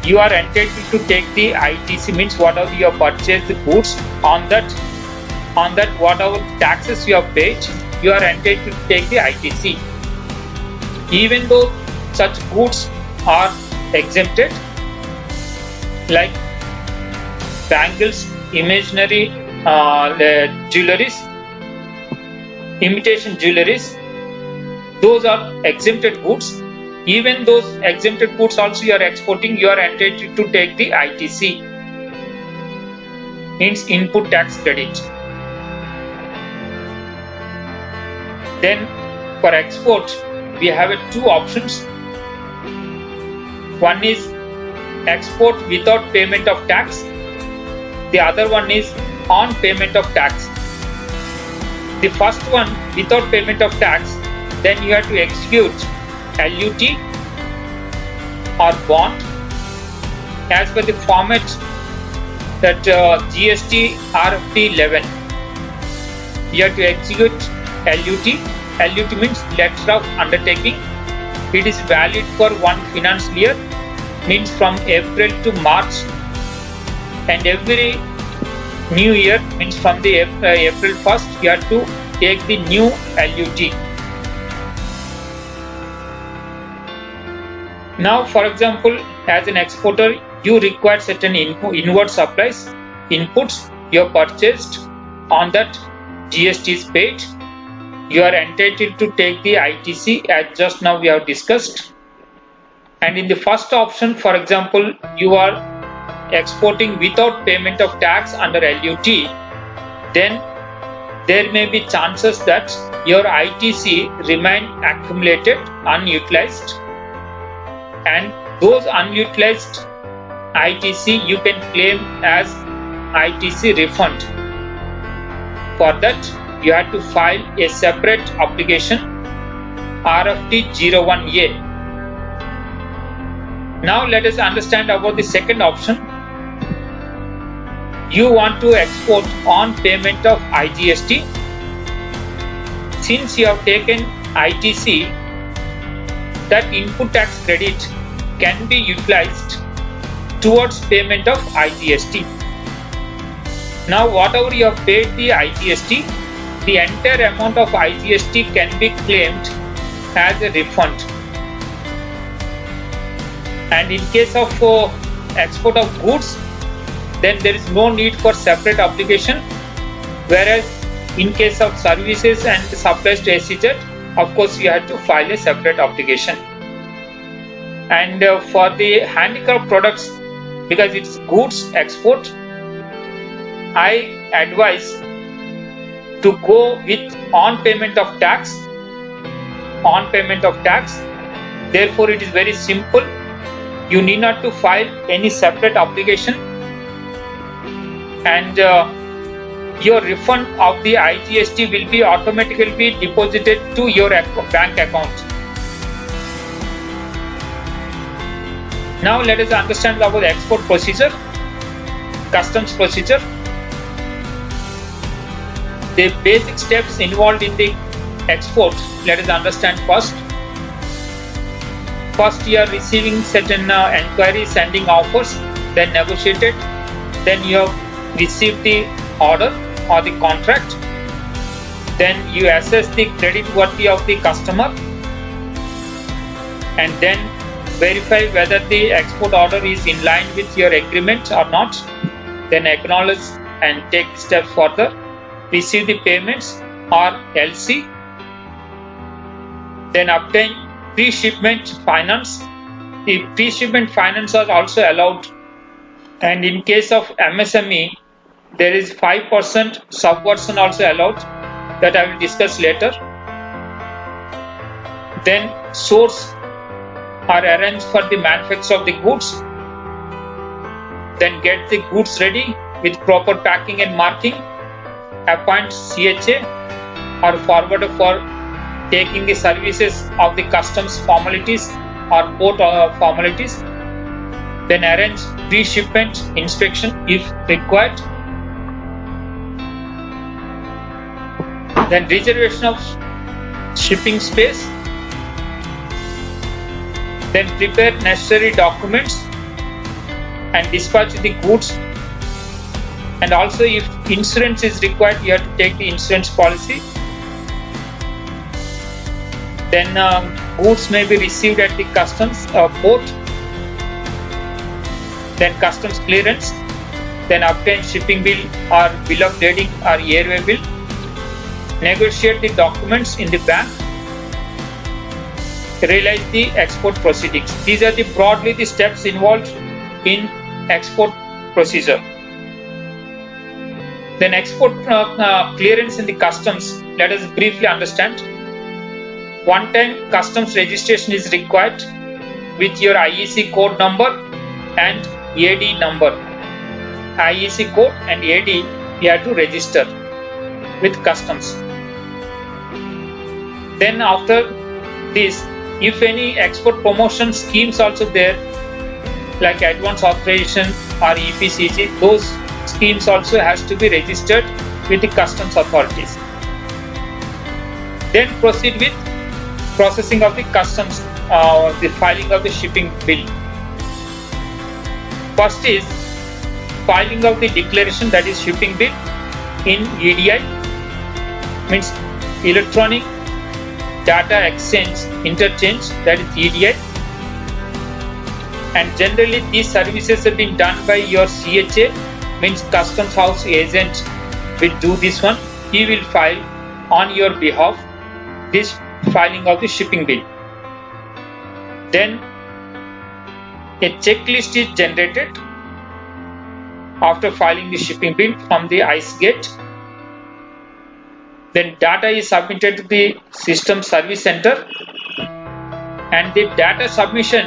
you are entitled to take the ITC, means whatever you have purchased the goods, on that whatever taxes you have paid, you are entitled to take the ITC. Even though such goods are exempted, like bangles, imaginary jewelries, imitation jewelries, those are exempted goods. Even those exempted goods also you are exporting, you are entitled to take the ITC, means input tax credit. Then for export, we have two options. One is export without payment of tax. The other one is on payment of tax. The first one, without payment of tax, then you have to execute LUT or bond as per the format that GST RFP 11. You have to execute LUT. LUT means letter of undertaking. It is valid for one financial year, means from April to March, and every new year, means from the April 1st, you have to take the new LUT. Now, for example, as an exporter, you require certain inward supplies, inputs you have purchased, on that GST is paid. You are entitled to take the ITC, as just now we have discussed. And in the first option, for example, you are exporting without payment of tax under LUT, then there may be chances that your ITC remain accumulated, unutilized, and those unutilized ITC you can claim as ITC refund. For that, you have to file a separate application, RFT 01A. Now let us understand about the second option. You want to export on payment of IGST. Since you have taken ITC, that input tax credit can be utilized towards payment of IGST. Now whatever you have paid the IGST, the entire amount of IGST can be claimed as a refund. And in case of export of goods, then there is no need for separate application, whereas in case of services and supplies to SEZ, of course you have to file a separate application. And for the handicraft products, because it's goods export, I advise to go with on payment of tax. Therefore it is very simple. You need not to file any separate application, and your refund of the IGST will be automatically deposited to your bank account. Now let us understand about the export procedure, customs procedure. The basic steps involved in the export, let us understand first. First, you are receiving certain enquiries, sending offers, then negotiated. Then you have received the order or the contract. Then you assess the credit worthy of the customer, and then verify whether the export order is in line with your agreement or not. Then acknowledge and take steps further. Receive the payments or LC. Then obtain pre-shipment finance. The pre-shipment finance are also allowed, and in case of MSME, there is 5% subversion also allowed, that I will discuss later. Then source or arrange for the manufacture of the goods. Then get the goods ready with proper packing and marking. Appoint CHA or forwarder for taking the services of the customs formalities or port formalities. Then arrange pre-shipment inspection if required. Then reservation of shipping space. Then prepare necessary documents and dispatch the goods. And also, if insurance is required, you have to take the insurance policy. Then goods may be received at the customs port. Then customs clearance. Then obtain shipping bill or bill of lading or airway bill. Negotiate the documents in the bank. Realize the export proceedings. These are broadly the steps involved in export procedure. Then export clearance in the customs, let us briefly understand. One time customs registration is required with your IEC code number and AD number. IEC code and AD you have to register with customs. Then after this, if any export promotion schemes also there, like advance authorization or EPCG, those schemes also has to be registered with the customs authorities. Then proceed with processing of the customs, the filing of the shipping bill. First is filing of the declaration, that is shipping bill, in EDI, means electronic data exchange interchange, that is EDI. And generally these services have been done by your CHA, means customs house agent will do this one. He will file on your behalf this filing of the shipping bill. Then a checklist is generated after filing the shipping bill from the ICE gate. Then data is submitted to the system service center, and the data submission,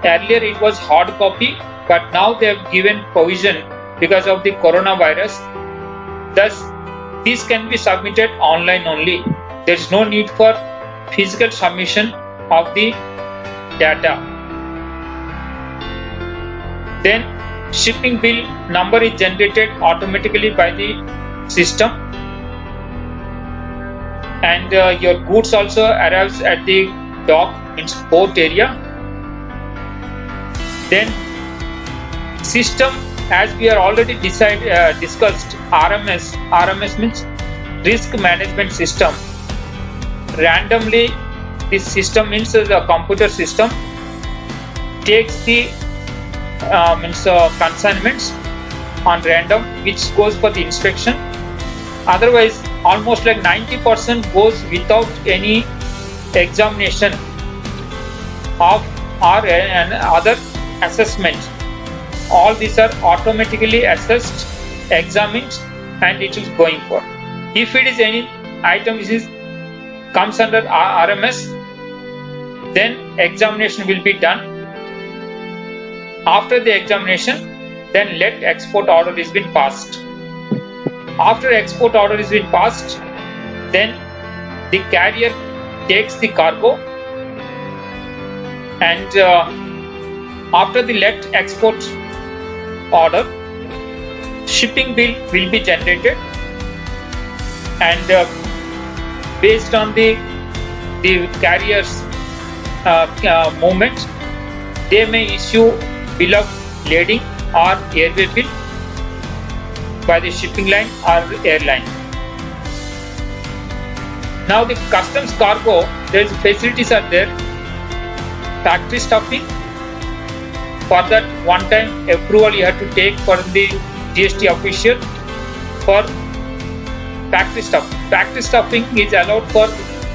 earlier it was hard copy, but now they have given provision because of the coronavirus. Thus, this can be submitted online only. There is no need for physical submission of the data. Then shipping bill number is generated automatically by the system, and your goods also arrives at the dock, means port area. Then system as we are already discussed, RMS means risk management system. Randomly, this system means the computer system takes the consignments on random, which goes for the inspection. Otherwise, almost like 90% goes without any examination of or other assessment. All these are automatically assessed, examined, and it is going for. If it is any item which comes under RMS, then examination will be done. After the examination, then let export order is been passed. After export order is been passed, then the carrier takes the cargo, and after the let export order, shipping bill will be generated, and based on the carrier's movement, they may issue bill of lading or airway bill by the shipping line or airline. Now the customs cargo, there is facilities are there. Factory stuffing, for that one time approval you have to take for the GST official for factory stuffing. Factory stuffing is allowed for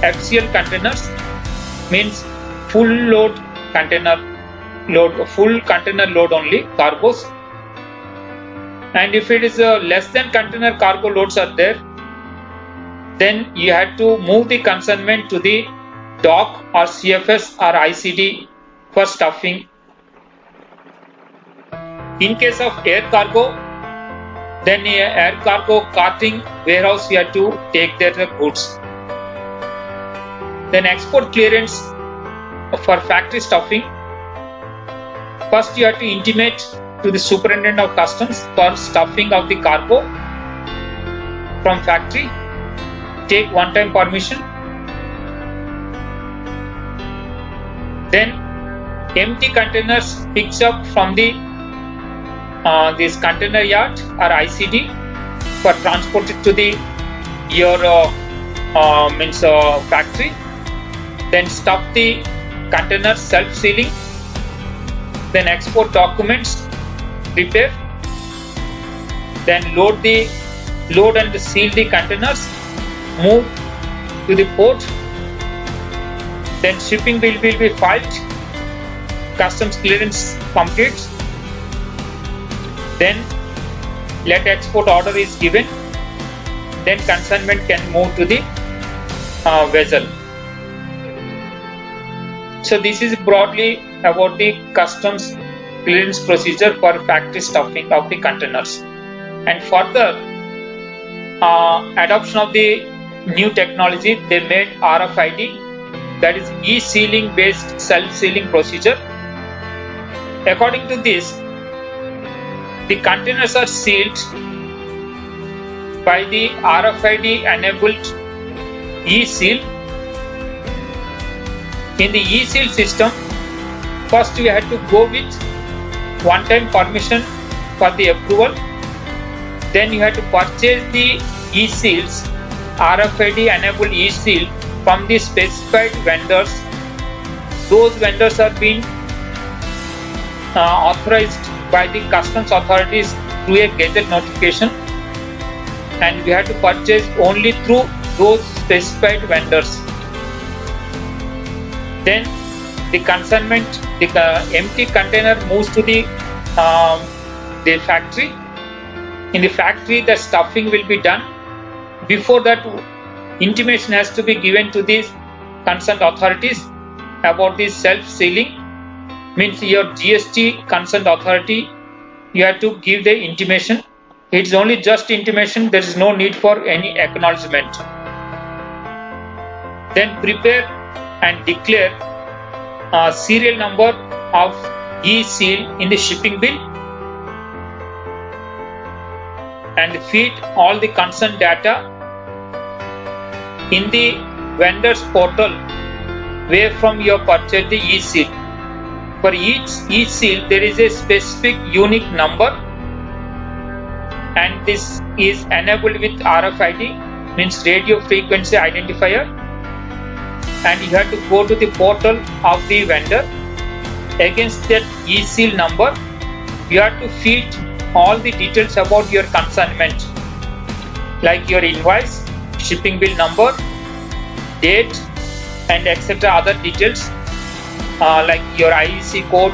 FCL containers, means full container load only cargos. And if it is less than container cargo loads are there, then you have to move the consignment to the dock or CFS or ICD for stuffing. In case of air cargo, then air cargo carting warehouse you have to take their goods. Then export clearance for factory stuffing. First you have to intimate to the superintendent of customs for stuffing of the cargo from factory. Take one-time permission. Then empty containers picks up from the this container yard or ICD for transported to the your factory. Then stuff the container self-sealing. Then export documents prepare. Then load and seal the containers. Move to the port. Then shipping bill will be filed. Customs clearance completes. Then let export order is given. Then consignment can move to the vessel. So this is broadly about the customs clearance procedure for factory stuffing of the containers. And further adoption of the new technology, they made RFID, that is e-sealing based self-sealing procedure. According to this, the containers are sealed by the RFID enabled e-seal. In the e-seal system, first you have to go with one-time permission for the approval. Then you have to purchase the e-seals, RFID enabled e-seal from the specified vendors. Those vendors are being authorized by the customs authorities through a gazette notification, and we have to purchase only through those specified vendors. Then the consignment, the empty container moves to the factory. In the factory, the stuffing will be done. Before that, intimation has to be given to the concerned authorities about this self-sealing. Means your GST concerned authority, you have to give the intimation. It's only just intimation, there is no need for any acknowledgement. Then prepare and declare a serial number of e-seal in the shipping bill, and feed all the concerned data in the vendor's portal where from you purchase the e-seal. For each e-seal, there is a specific unique number and this is enabled with RFID, means radio frequency identifier, and you have to go to the portal of the vendor. Against that e-seal number, you have to feed all the details about your consignment, like your invoice, shipping bill number, date, and etc. other details like your IEC code,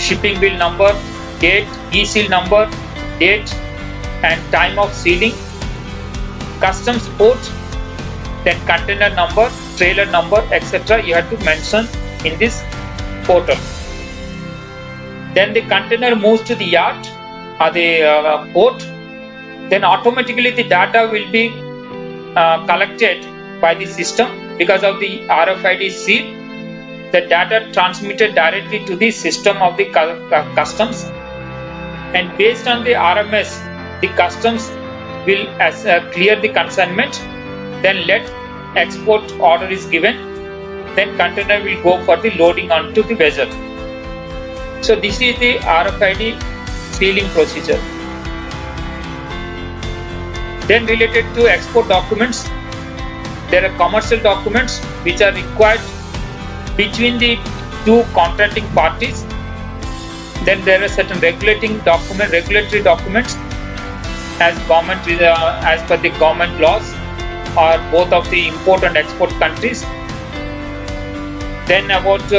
shipping bill number, date, e-seal number, date and time of sealing, customs port, then container number, trailer number, etc. you have to mention in this portal. Then the container moves to the yard or the port, then automatically the data will be collected by the system because of the RFID seal. The data transmitted directly to the system of the customs, and based on the RMS, the customs will clear the consignment, then let export order is given, then container will go for the loading onto the vessel. So this is the RFID sealing procedure. Then related to export documents, there are commercial documents which are required between the two contracting parties. Then there are certain regulatory documents as per the government laws or both of the import and export countries. Then about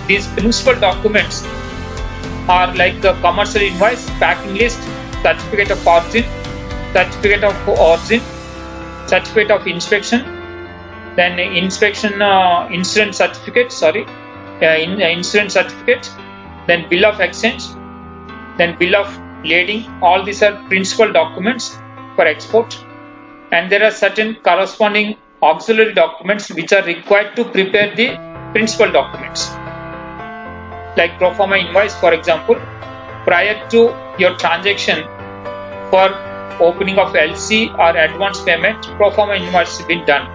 these principal documents are like the commercial invoice, packing list, certificate of origin, certificate of inspection, then incident certificate, then bill of exchange, then bill of lading. All these are principal documents for export, and there are certain corresponding auxiliary documents which are required to prepare the principal documents, like pro forma invoice, for example. Prior to your transaction for opening of LC or advance payment, pro forma invoice has been done,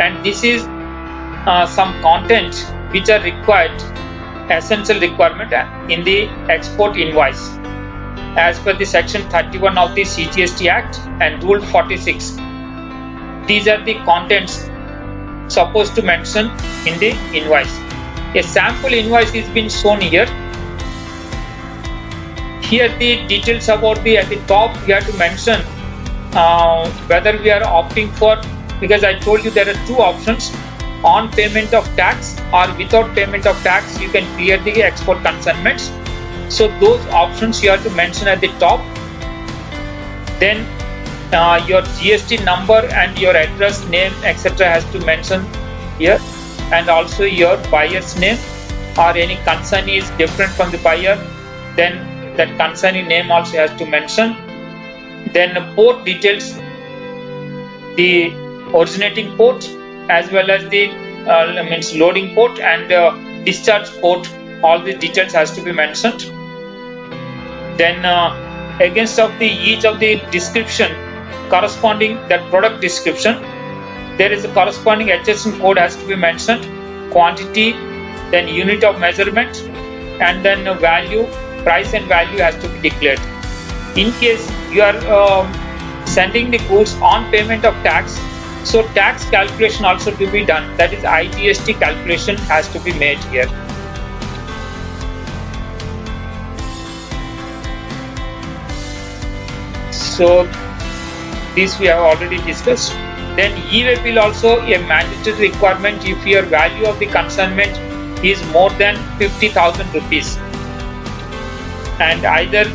and this is some content which are required, essential requirement in the export invoice as per the section 31 of the CGST Act and Rule 46. These are the contents supposed to mention in the invoice. A sample invoice is been shown here. Here the details about the at the top we have to mention whether we are opting for, because I told you there are two options: on payment of tax or without payment of tax you can clear the export consignments. So those options you have to mention at the top. Then your GST number and your address, name, etc. has to mention here, and also your buyer's name, or any consignee is different from the buyer, then that consignee name also has to mention. Then the port details, the originating port as well as the loading port and discharge port, all the details has to be mentioned. Then against of the each of the description corresponding that product description, there is a corresponding HSN code has to be mentioned, quantity, then unit of measurement, and then value, price and value has to be declared. In case you are sending the goods on payment of tax, so tax calculation also to be done, that is IGST calculation has to be made here. So this we have already discussed. Then e-way bill also a mandatory requirement if your value of the consignment is more than 50,000 rupees, and either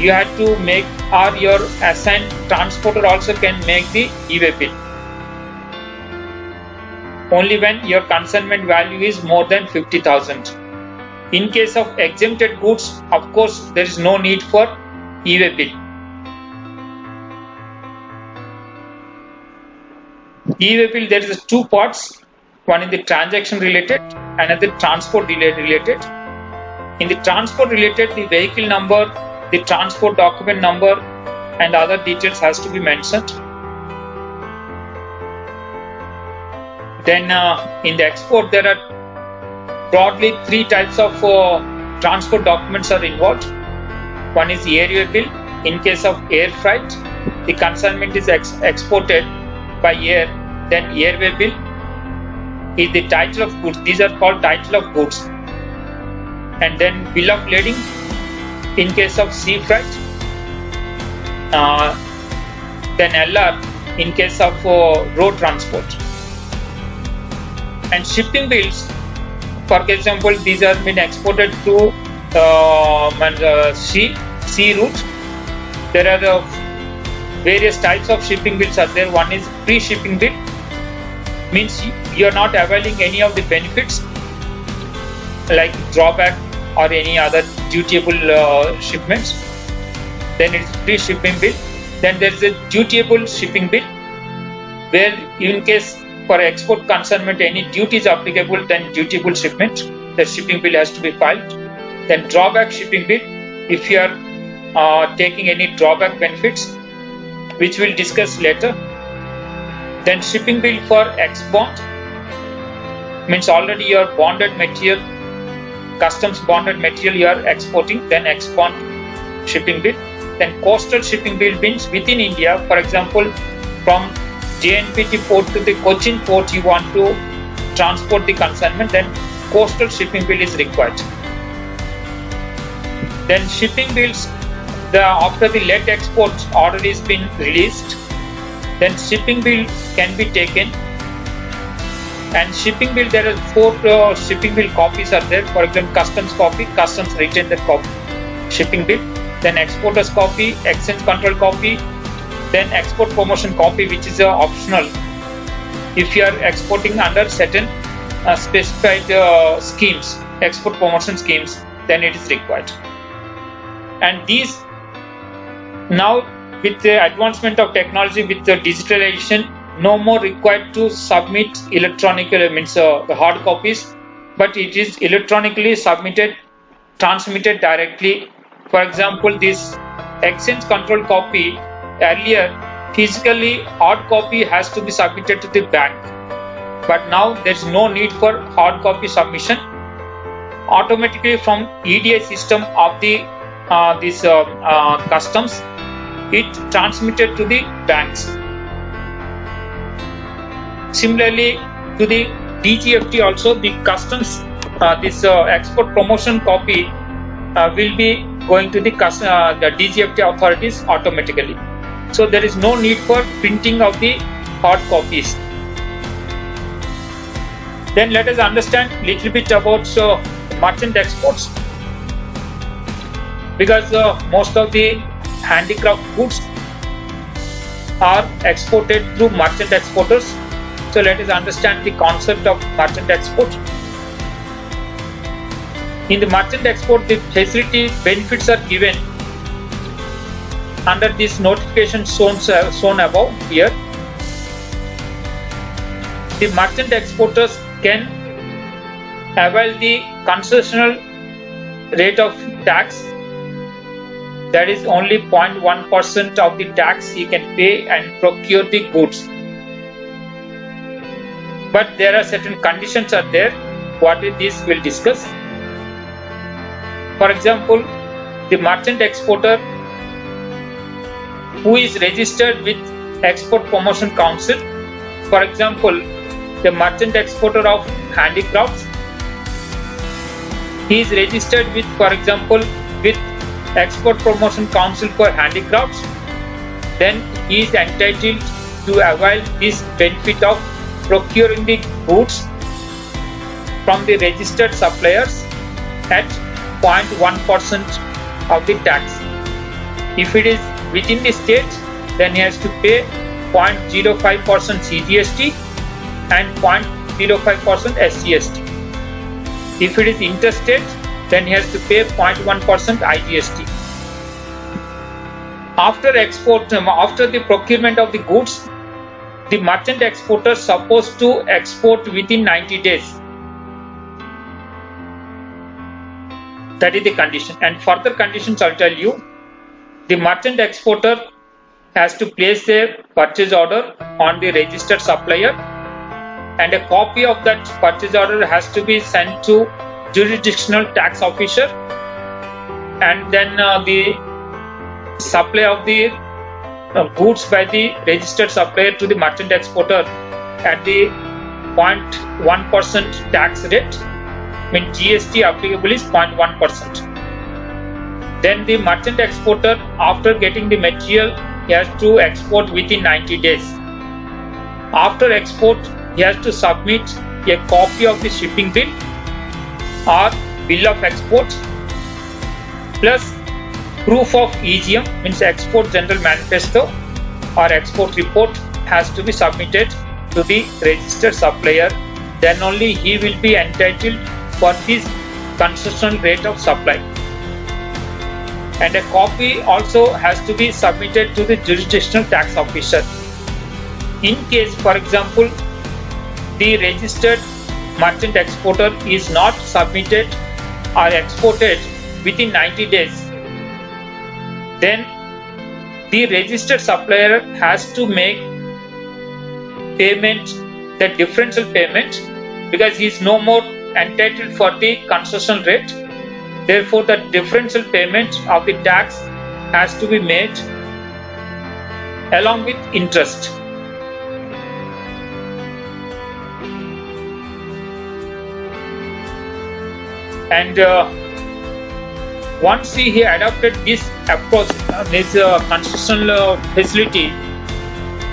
you have to make, or your assigned transporter also can make the e-way bill only when your consignment value is more than 50,000. In case of exempted goods, of course there is no need for e-way bill. E-way bill, there is two parts, one in the transaction related, another transport related. In the transport related, the vehicle number, the transport document number and other details has to be mentioned. Then in the export there are broadly three types of transport documents are involved. One is airway bill. In case of air freight, the consignment is exported by air. Then airway bill is the title of goods. These are called title of goods. And then bill of lading in case of sea freight. Then LR in case of road transport. And shipping bills, for example, these are been exported through sea route. There are various types of shipping bills are there. One is pre-shipping bill, means you are not availing any of the benefits like drawback or any other dutiable shipments. Then it is pre-shipping bill. Then there is a dutiable shipping bill, where in case for export consignment any duty is applicable, then dutiable shipment, the shipping bill has to be filed. Then drawback shipping bill, if you are taking any drawback benefits, which we'll discuss later. Then shipping bill for ex-bond, means already your bonded material, customs bonded material you are exporting, then ex-bond shipping bill. Then coastal shipping bill means within India, for example, from JNPT port to the Cochin port you want to transport the consignment, then coastal shipping bill is required. Then shipping bills, after the let export order is been released, then shipping bill can be taken. And shipping bill, there are four shipping bill copies are there. For example, customs copy, customs retain the copy, shipping bill. Then exporter's copy, exchange control copy, then export promotion copy, which is optional if you are exporting under certain specified schemes, export promotion schemes, then it is required. And these now, with the advancement of technology, with the digitalization, no more required to submit electronically, means the hard copies, but it is electronically submitted, transmitted directly. For example, this exchange control copy, earlier physically hard copy has to be submitted to the bank, but now there is no need for hard copy submission. Automatically from EDI system of the customs, it transmitted to the banks. Similarly to the DGFT also, the customs export promotion copy will be going to the DGFT authorities automatically. So there is no need for printing of the hard copies. Then let us understand a little bit about merchant exports, because most of the handicraft goods are exported through merchant exporters. So let us understand the concept of merchant export. In the merchant export, the facility benefits are given under this notification shown above here. The merchant exporters can avail the concessional rate of tax, that is only 0.1% of the tax he can pay and procure the goods. But there are certain conditions are there. What is this we'll discuss. For example, the merchant exporter who is registered with Export Promotion Council, for example, the merchant exporter of handicrafts, he is registered with, for example, with Export Promotion Council for handicrafts, then he is entitled to avail this benefit of procuring the goods from the registered suppliers at 0.1% of the tax. If it is within the state, then he has to pay 0.05% CGST and 0.05% SGST. If it is interstate, then he has to pay 0.1% IGST. After the procurement of the goods, the merchant exporter is supposed to export within 90 days. That is the condition. And further conditions I'll tell you. The merchant exporter has to place a purchase order on the registered supplier and a copy of that purchase order has to be sent to jurisdictional tax officer, and then the supply of the goods by the registered supplier to the merchant exporter at the 0.1% tax rate. When GST applicable is 0.1%. Then the merchant exporter, after getting the material, he has to export within 90 days. After export, he has to submit a copy of the shipping bill or bill of export plus proof of EGM, means export general manifesto or export report, has to be submitted to the registered supplier. Then only he will be entitled for this concessional rate of supply. And a copy also has to be submitted to the jurisdictional tax officer. In case, for example, the registered merchant exporter is not submitted or exported within 90 days, then the registered supplier has to make payment, the differential payment, because he is no more entitled for the concessional rate. Therefore, the differential payment of the tax has to be made along with interest. And once he adopted this approach, this concessional facility,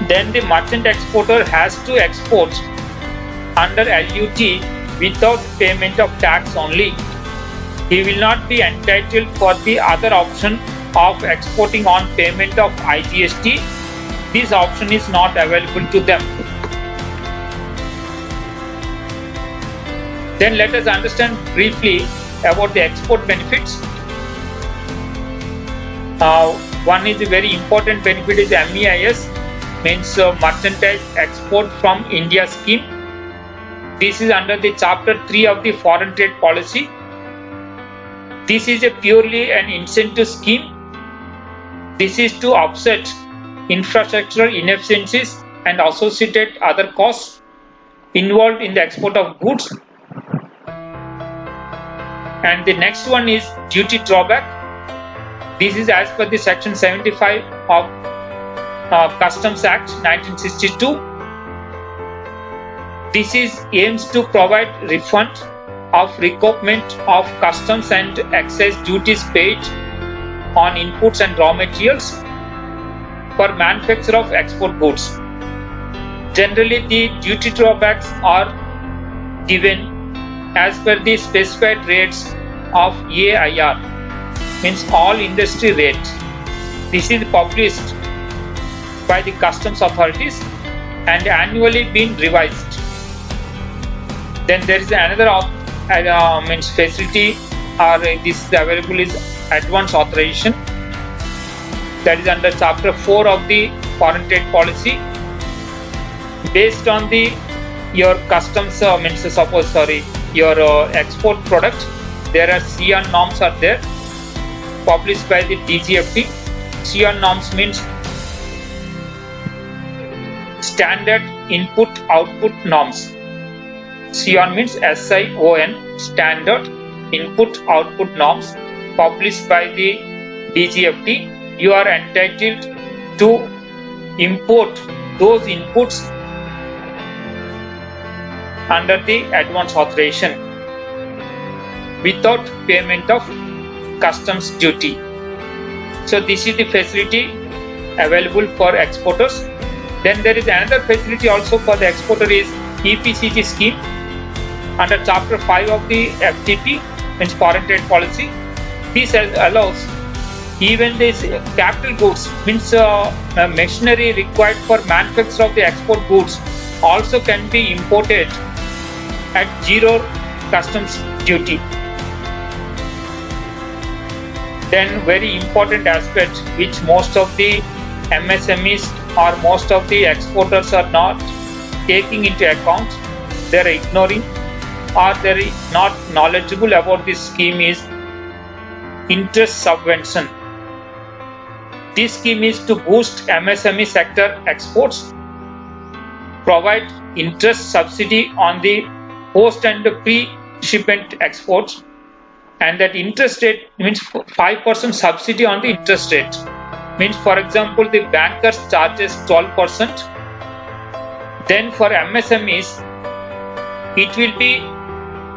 then the merchant exporter has to export under LUT without payment of tax only. He will not be entitled for the other option of exporting on payment of IGST. This option is not available to them. Then let us understand briefly about the export benefits. One is a very important benefit is MEIS, means Mercantile Export from India scheme. This is under the Chapter 3 of the Foreign Trade Policy. This is a purely an incentive scheme. This is to offset infrastructural inefficiencies and associated other costs involved in the export of goods. And the next one is duty drawback. This is as per the Section 75 of Customs Act 1962. This is aims to provide refund of recoupment of customs and excise duties paid on inputs and raw materials for manufacture of export goods. Generally, the duty drawbacks are given as per the specified rates of AIR, means all industry rate. This is published by the customs authorities and annually being revised. Then there is another means facility or this is available is advance authorization, that is under Chapter 4 of the Foreign Trade Policy. Based on the your customs means suppose your export product, there are CR norms are there published by the DGFT. CR norms means standard input output norms. CR means SION, standard input output norms published by the DGFT. You are entitled to import those inputs under the advance authorization without payment of customs duty. So this is the facility available for exporters. Then there is another facility also for the exporter is EPCG scheme under Chapter 5 of the FTP, means Foreign Trade Policy. This allows even this capital goods, means machinery required for manufacture of the export goods also can be imported at zero customs duty. Then very important aspect which most of the MSMEs or most of the exporters are not taking into account, they are ignoring or they are not knowledgeable about this scheme is interest subvention. This scheme is to boost MSME sector exports, provide interest subsidy on the post and pre-shipment exports, and that interest rate means 5% subsidy on the interest rate. Means, for example, the bankers charges 12%. Then for MSMEs, it will be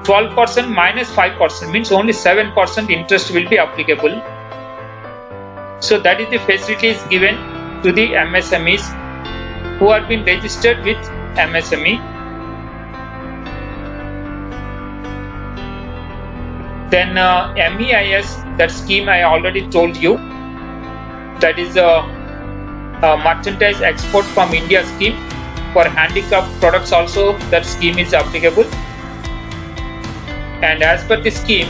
12% minus 5%, means only 7% interest will be applicable. So that is the facilities given to the MSMEs who have been registered with MSME. Then MEIS, that scheme I already told you, that is a merchandise export from India scheme. For handicraft products also that scheme is applicable. And as per the scheme,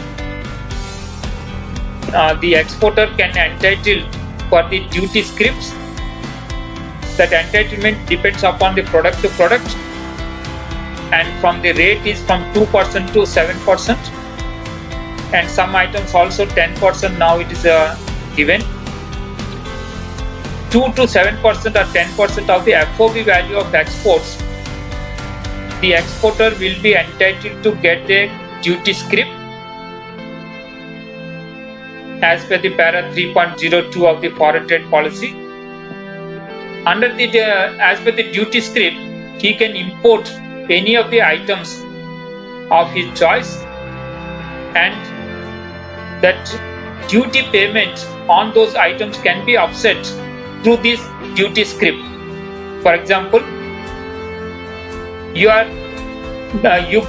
the exporter can entitle for the duty scrips. That entitlement depends upon the product to product, and from the rate is from 2% to 7%, and some items also 10% now it is given. 2 to 7% or 10% of the FOB value of exports, the exporter will be entitled to get the duty scrip as per the para 3.02 of the foreign trade policy. Under the as per the duty scrip, he can import any of the items of his choice, and that duty payment on those items can be offset through this duty scrip. For example, you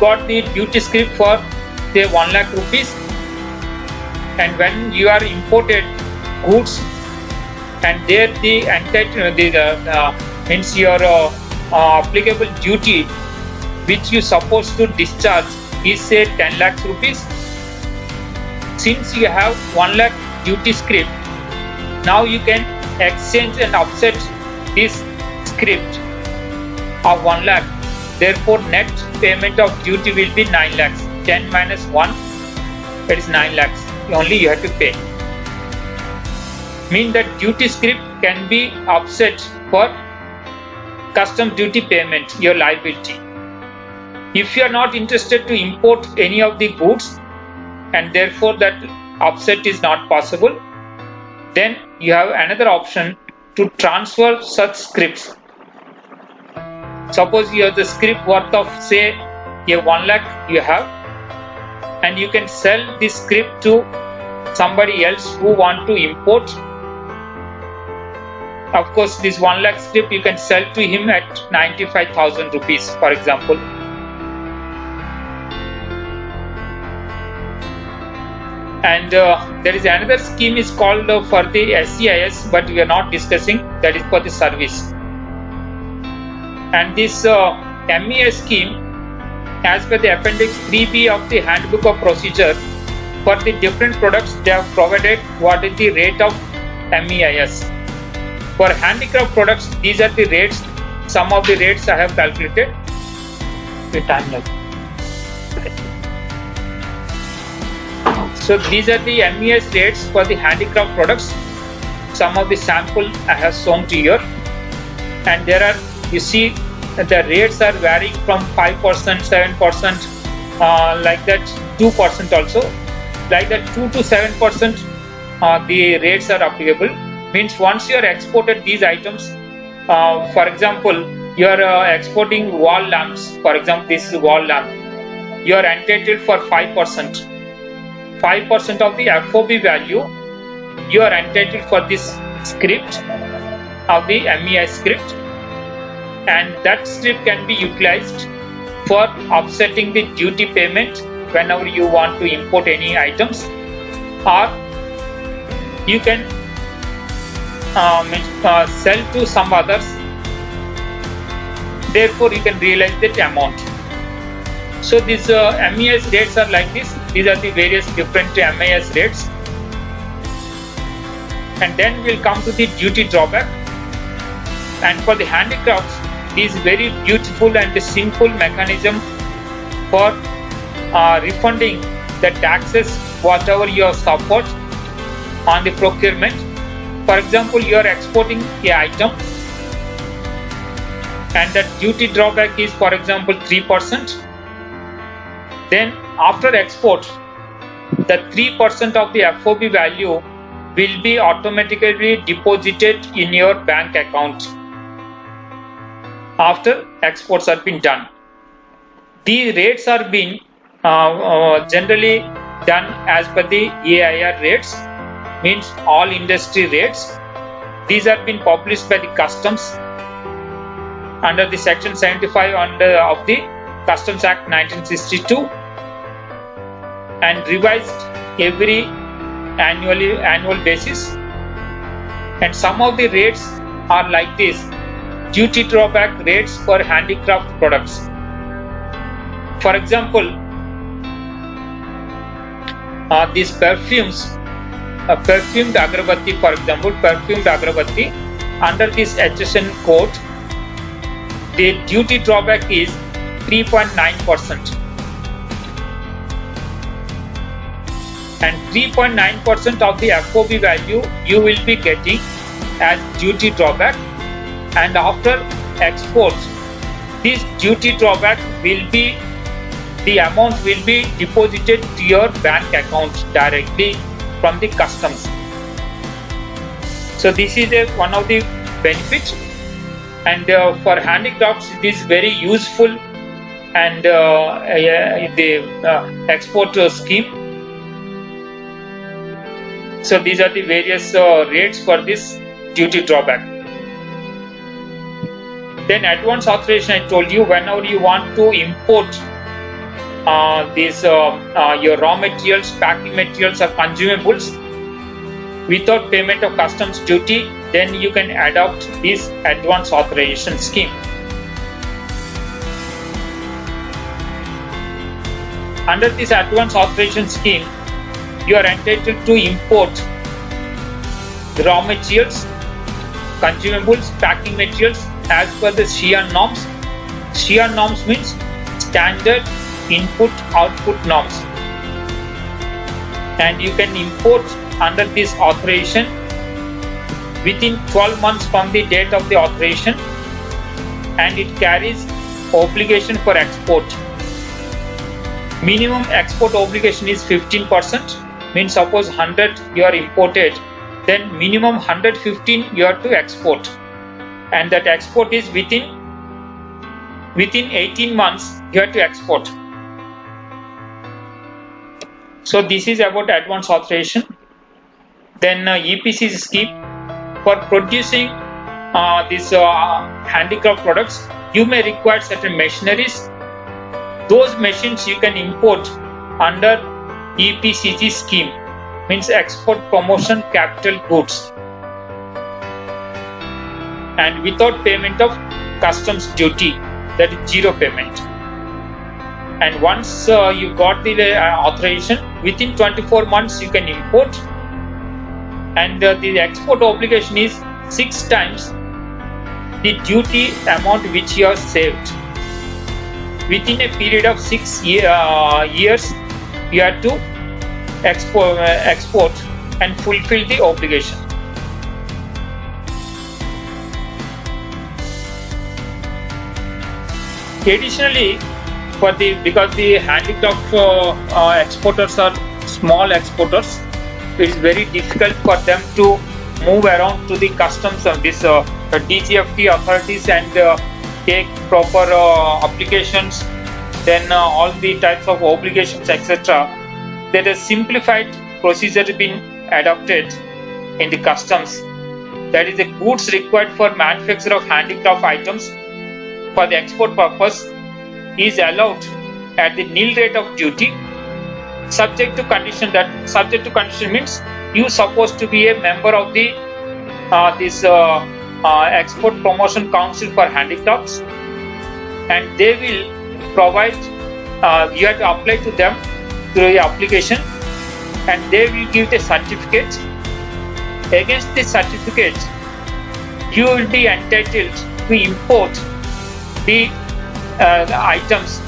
got the duty scrip for say 1 lakh rupees, and when you are imported goods, and there the entitlement means your applicable duty which you supposed to discharge is say 10 lakhs rupees. Since you have 1 lakh duty scrip, now you can exchange and offset this script of 1 lakh. Therefore, net payment of duty will be 9 lakhs. 10 minus 1, that is 9 lakhs. Only you have to pay. Mean that duty script can be offset for custom duty payment, your liability. If you are not interested to import any of the goods, and therefore that offset is not possible, then you have another option to transfer such scripts. Suppose you have the script worth of say 1 lakh you have, and you can sell this script to somebody else who want to import. Of course, this 1 lakh script you can sell to him at 95,000 rupees, for example. And there is another scheme is called for the SEIS, but we are not discussing. That is for the service. And this MEIS scheme, as per the Appendix 3B of the Handbook of Procedure, for the different products they have provided what is the rate of MEIS. For handicraft products, these are the rates. Some of the rates I have calculated. The timeline. So these are the MEIS rates for the handicraft products. Some of the sample I have shown to you, and there are, you see, the rates are varying from 5%, 7%, like that 2% also. Like that 2 to 7% the rates are applicable. Means once you are exported these items, for example, you are exporting wall lamps. For example, this is wall lamp. You are entitled for 5%. 5% of the FOB value you are entitled for this script of the MEIS script, and that script can be utilized for offsetting the duty payment whenever you want to import any items, or you can sell to some others. Therefore, you can realize that amount. So these MEIS rates are like this. These are the various different MEIS rates. And then we'll come to the duty drawback. And for the handicrafts, this is very beautiful and simple mechanism for refunding the taxes whatever you have suffered on the procurement. For example, you are exporting an item, and the duty drawback is, for example, 3%, then after export, the 3% of the FOB value will be automatically deposited in your bank account after exports have been done. The rates are being generally done as per the AIR rates, means all industry rates. These have been published by the customs under the section 75 of the Customs Act 1962 and revised every annual basis. And some of the rates are like this: duty drawback rates for handicraft products. For example, these perfumes, perfumed agarbatti, for example, perfumed agarbatti, under this HSN code, the duty drawback is 3.9%. And 3.9% of the FOB value you will be getting as duty drawback, and after export, this duty drawback will be, the amount will be deposited to your bank account directly from the customs. So this is one of the benefits, and for handicrafts it is very useful, and the export scheme. So these are the various rates for this duty drawback. Then advance authorization, I told you, whenever you want to import your raw materials, packing materials or consumables without payment of customs duty, then you can adopt this advance authorization scheme. Under this advance authorization scheme, you are entitled to import the raw materials, consumables, packing materials as per the SHIA norms. SHIA norms means Standard Input Output Norms, and you can import under this authorization within 12 months from the date of the authorization, and it carries obligation for export. Minimum export obligation is 15%. Means suppose 100 you are imported, then minimum 115 you have to export, and that export is within 18 months you have to export. So this is about advance authorization. Then EPC scheme, for producing these handicraft products, you may require certain machineries. Those machines you can import under EPCG scheme, means Export Promotion Capital Goods, and without payment of customs duty, that is zero payment. And once you got the authorization, within 24 months you can import, and the export obligation is 6 times the duty amount which you have saved. Within a period of 6 years, you have to export and fulfill the obligation. Additionally, because the handicraft exporters are small exporters, it is very difficult for them to move around to the customs of this DGFT authorities and take proper applications, then all the types of obligations, etc. There is simplified procedure been adopted in the customs. That is, the goods required for manufacture of handicraft items for the export purpose is allowed at the nil rate of duty, subject to condition. That subject to condition means you supposed to be a member of the Export Promotion Council for Handicrafts, and they will provide. You have to apply to them through your application, and they will give the certificate. Against the certificate, you will be entitled to import the items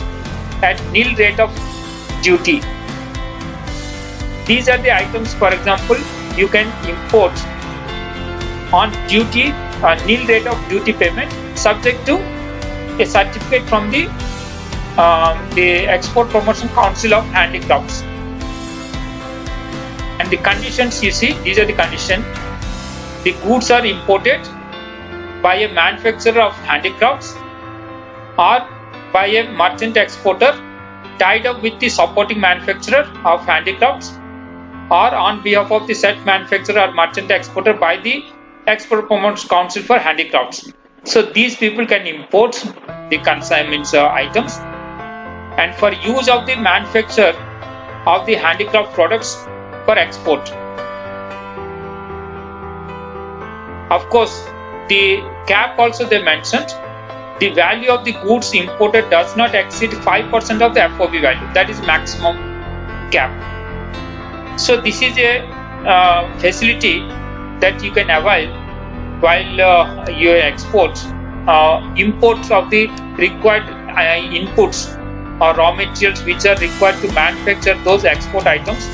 at nil rate of duty. These are the items, for example, you can import on duty, nil rate of duty payment, subject to a certificate from the Export Promotion Council of Handicrafts. And the conditions you see, these are the conditions. The goods are imported by a manufacturer of handicrafts or by a merchant exporter tied up with the supporting manufacturer of handicrafts or on behalf of the said manufacturer or merchant exporter by the Export Promotion Council for Handicrafts. So these people can import the consignments items, and for use of the manufacture of the handicraft products for export. Of course, the cap also they mentioned, the value of the goods imported does not exceed 5% of the FOB value. That is maximum cap. So this is a facility that you can avail while you export imports of the required inputs or raw materials which are required to manufacture those export items.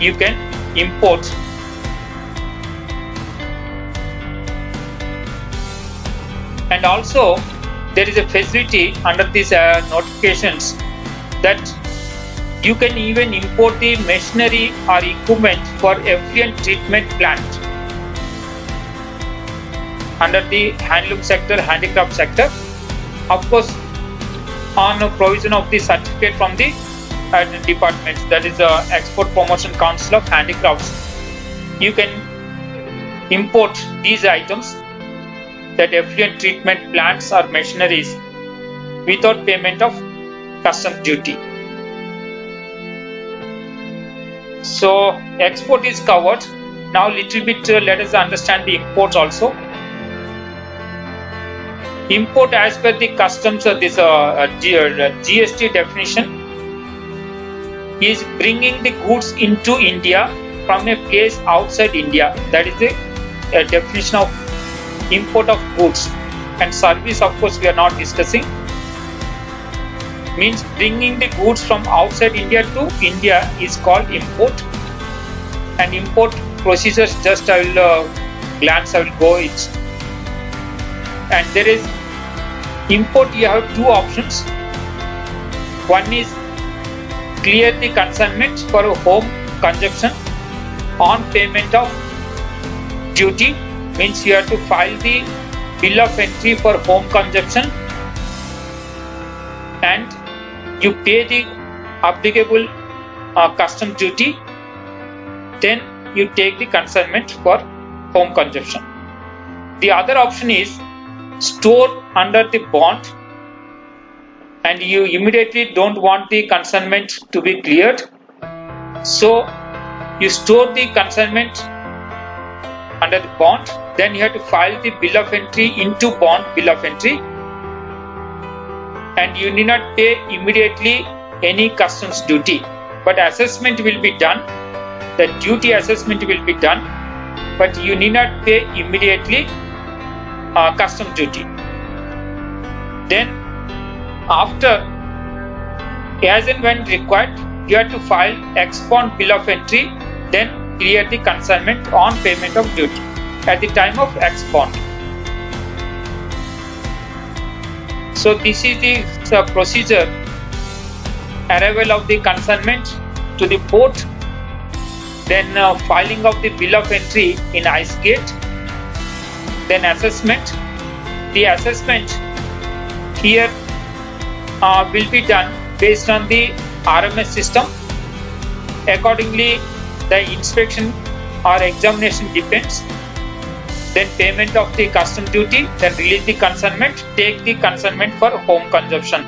You can import. And also there is a facility under these notifications that you can even import the machinery or equipment for effluent treatment plant under the handloom sector, handicraft sector. Of course, on a provision of the certificate from the department, that is the Export Promotion Council of Handicrafts. You can import these items, that effluent treatment plants or machineries, without payment of customs duty. So export is covered. Now little bit let us understand the imports also. Import as per the customs of this GST definition is bringing the goods into India from a place outside India. That is the definition of import of goods. And service, of course, we are not discussing. Means bringing the goods from outside India to India is called import. And import procedures, just I will glance, I will go it. And there is import, you have two options. One is clear the consignment for home consumption on payment of duty, means you have to file the bill of entry for home consumption and you pay the applicable custom duty, then you take the consignment for home consumption. The other option is store under the bond, and you immediately don't want the consignment to be cleared, so you store the consignment under the bond, then you have to file the bill of entry into bond bill of entry, and you need not pay immediately any customs duty, but assessment will be done, the duty assessment will be done, but you need not pay immediately custom duty. Then after, as and when required, you have to file ex-bond bill of entry, then clear the consignment on payment of duty at the time of ex-bond. So this is the procedure: arrival of the consignment to the port, then filing of the bill of entry in ICE gate, then assessment. The assessment here will be done based on the RMS system. Accordingly, the inspection or examination depends. Then payment of the custom duty, then release the consignment, take the consignment for home consumption.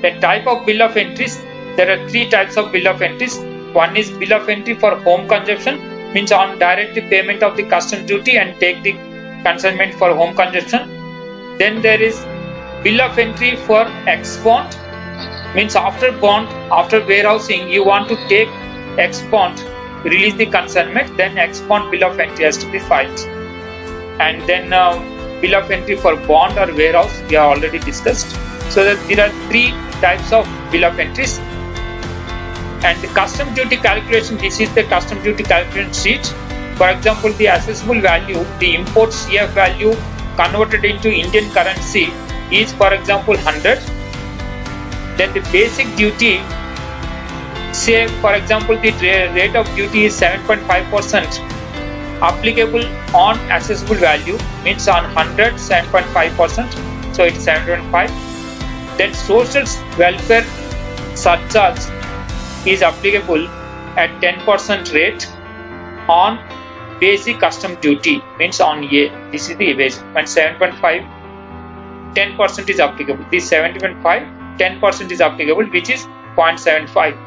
The type of bill of entries, there are three types of bill of entries. One is bill of entry for home consumption, means on direct payment of the custom duty and take the consignment for home consumption. Then there is bill of entry for ex-bond, means after bond, after warehousing, you want to take ex-bond, release the consignment, then ex-bond bill of entry has to be filed. And then bill of entry for bond or warehouse, we have already discussed. So that there are three types of bill of entries. And the custom duty calculation, this is the custom duty calculation sheet. For example, the assessable value, the import CF value converted into Indian currency is, for example, 100, then the basic duty, say for example the rate of duty is 7.5%, applicable on accessible value, means on 100 7.5%, so it's 7.5. Then social welfare surcharge is applicable at 10% rate on basic custom duty, means on A. This is the basic. When 7.5, 10% is applicable. This 7.5, 10% is applicable, which is 0.75.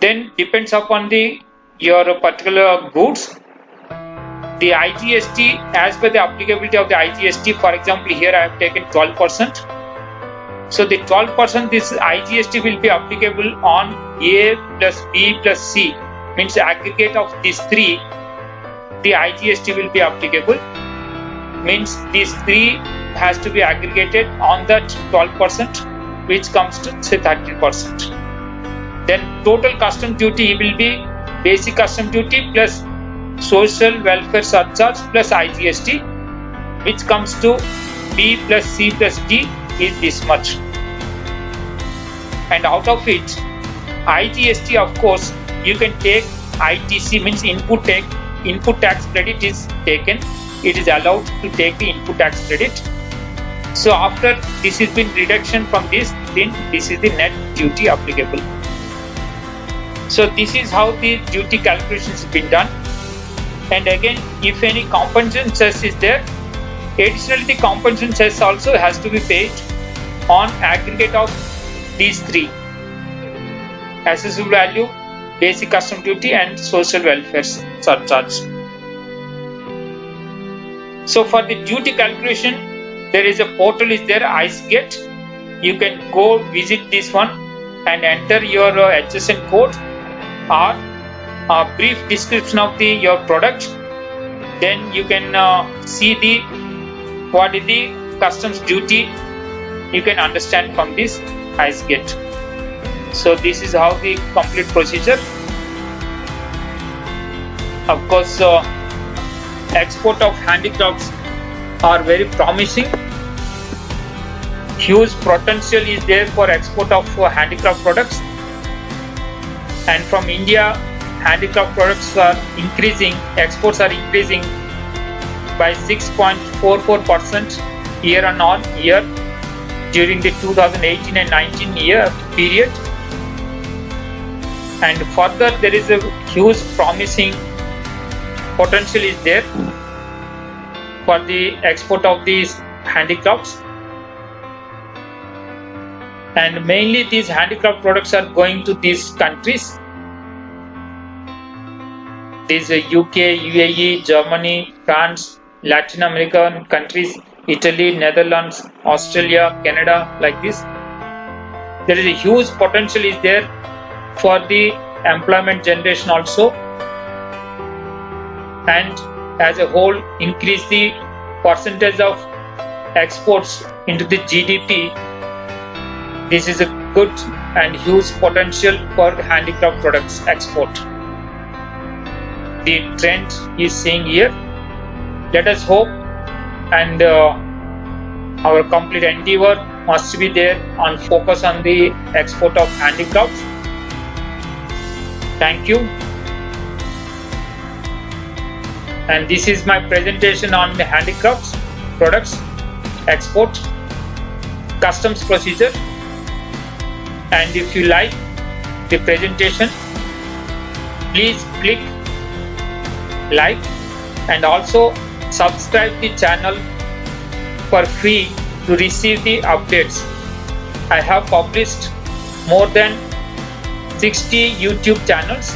Then depends upon your particular goods. The IGST, as per the applicability of the IGST, for example, here I have taken 12%. So the 12%, this IGST will be applicable on A plus B plus C, means the aggregate of these three, the IGST will be applicable, means these three has to be aggregated on that 12%, which comes to say 30%. Then total custom duty will be basic custom duty plus social welfare surcharge plus IGST, which comes to B plus C plus D is this much. And out of it, IGST, of course, you can take ITC, means input tax credit is taken. It is allowed to take the input tax credit. So after this has been reduction from this, then this is the net duty applicable. So this is how the duty calculation has been done. And again, if any compensation cess is there, additionally the compensation cess also has to be paid on aggregate of these three: accessible value, basic custom duty, and social welfare surcharge. So for the duty calculation, there is a portal is there, IceGate. You can go visit this one and enter your HSN code or a brief description of your product. Then you can see what is the customs duty. You can understand from this IceGate. So this is how the complete procedure. Of course, export of handicrafts are very promising. Huge potential is there for export of handicraft products. And from India, handicraft products are increasing, exports are increasing by 6.44% year on year during the 2018 and 19 year period. And further, there is a huge promising potential is there for the export of these handicrafts. And mainly these handicraft products are going to these countries. These UK, UAE, Germany, France, Latin American countries, Italy, Netherlands, Australia, Canada, like this. There is a huge potential is there for the employment generation also, and as a whole increase the percentage of exports into the GDP. This is a good and huge potential for handicraft products export. The trend is seeing here. Let us hope, and our complete endeavor must be there on focus on the export of handicrafts. Thank you. And this is my presentation on the handicrafts products export customs procedure. And if you like the presentation, please click like and also subscribe the channel for free to receive the updates. I have published more than 60 YouTube channels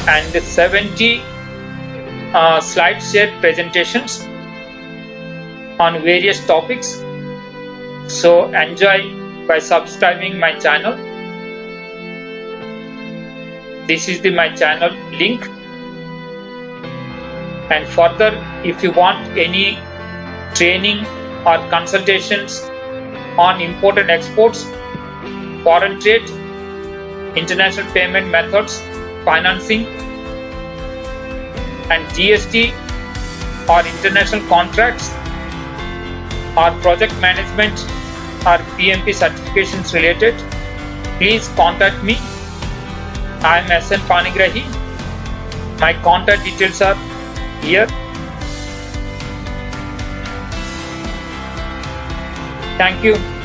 and 70 SlideShare presentations on various topics. So enjoy by subscribing my channel. This is my channel link. And further, if you want any training or consultations on import and exports, foreign trade, international payment methods, financing, and GST or international contracts, or project management or PMP certifications related, please contact me. I am SN Panigrahi. My contact details are here. Thank you.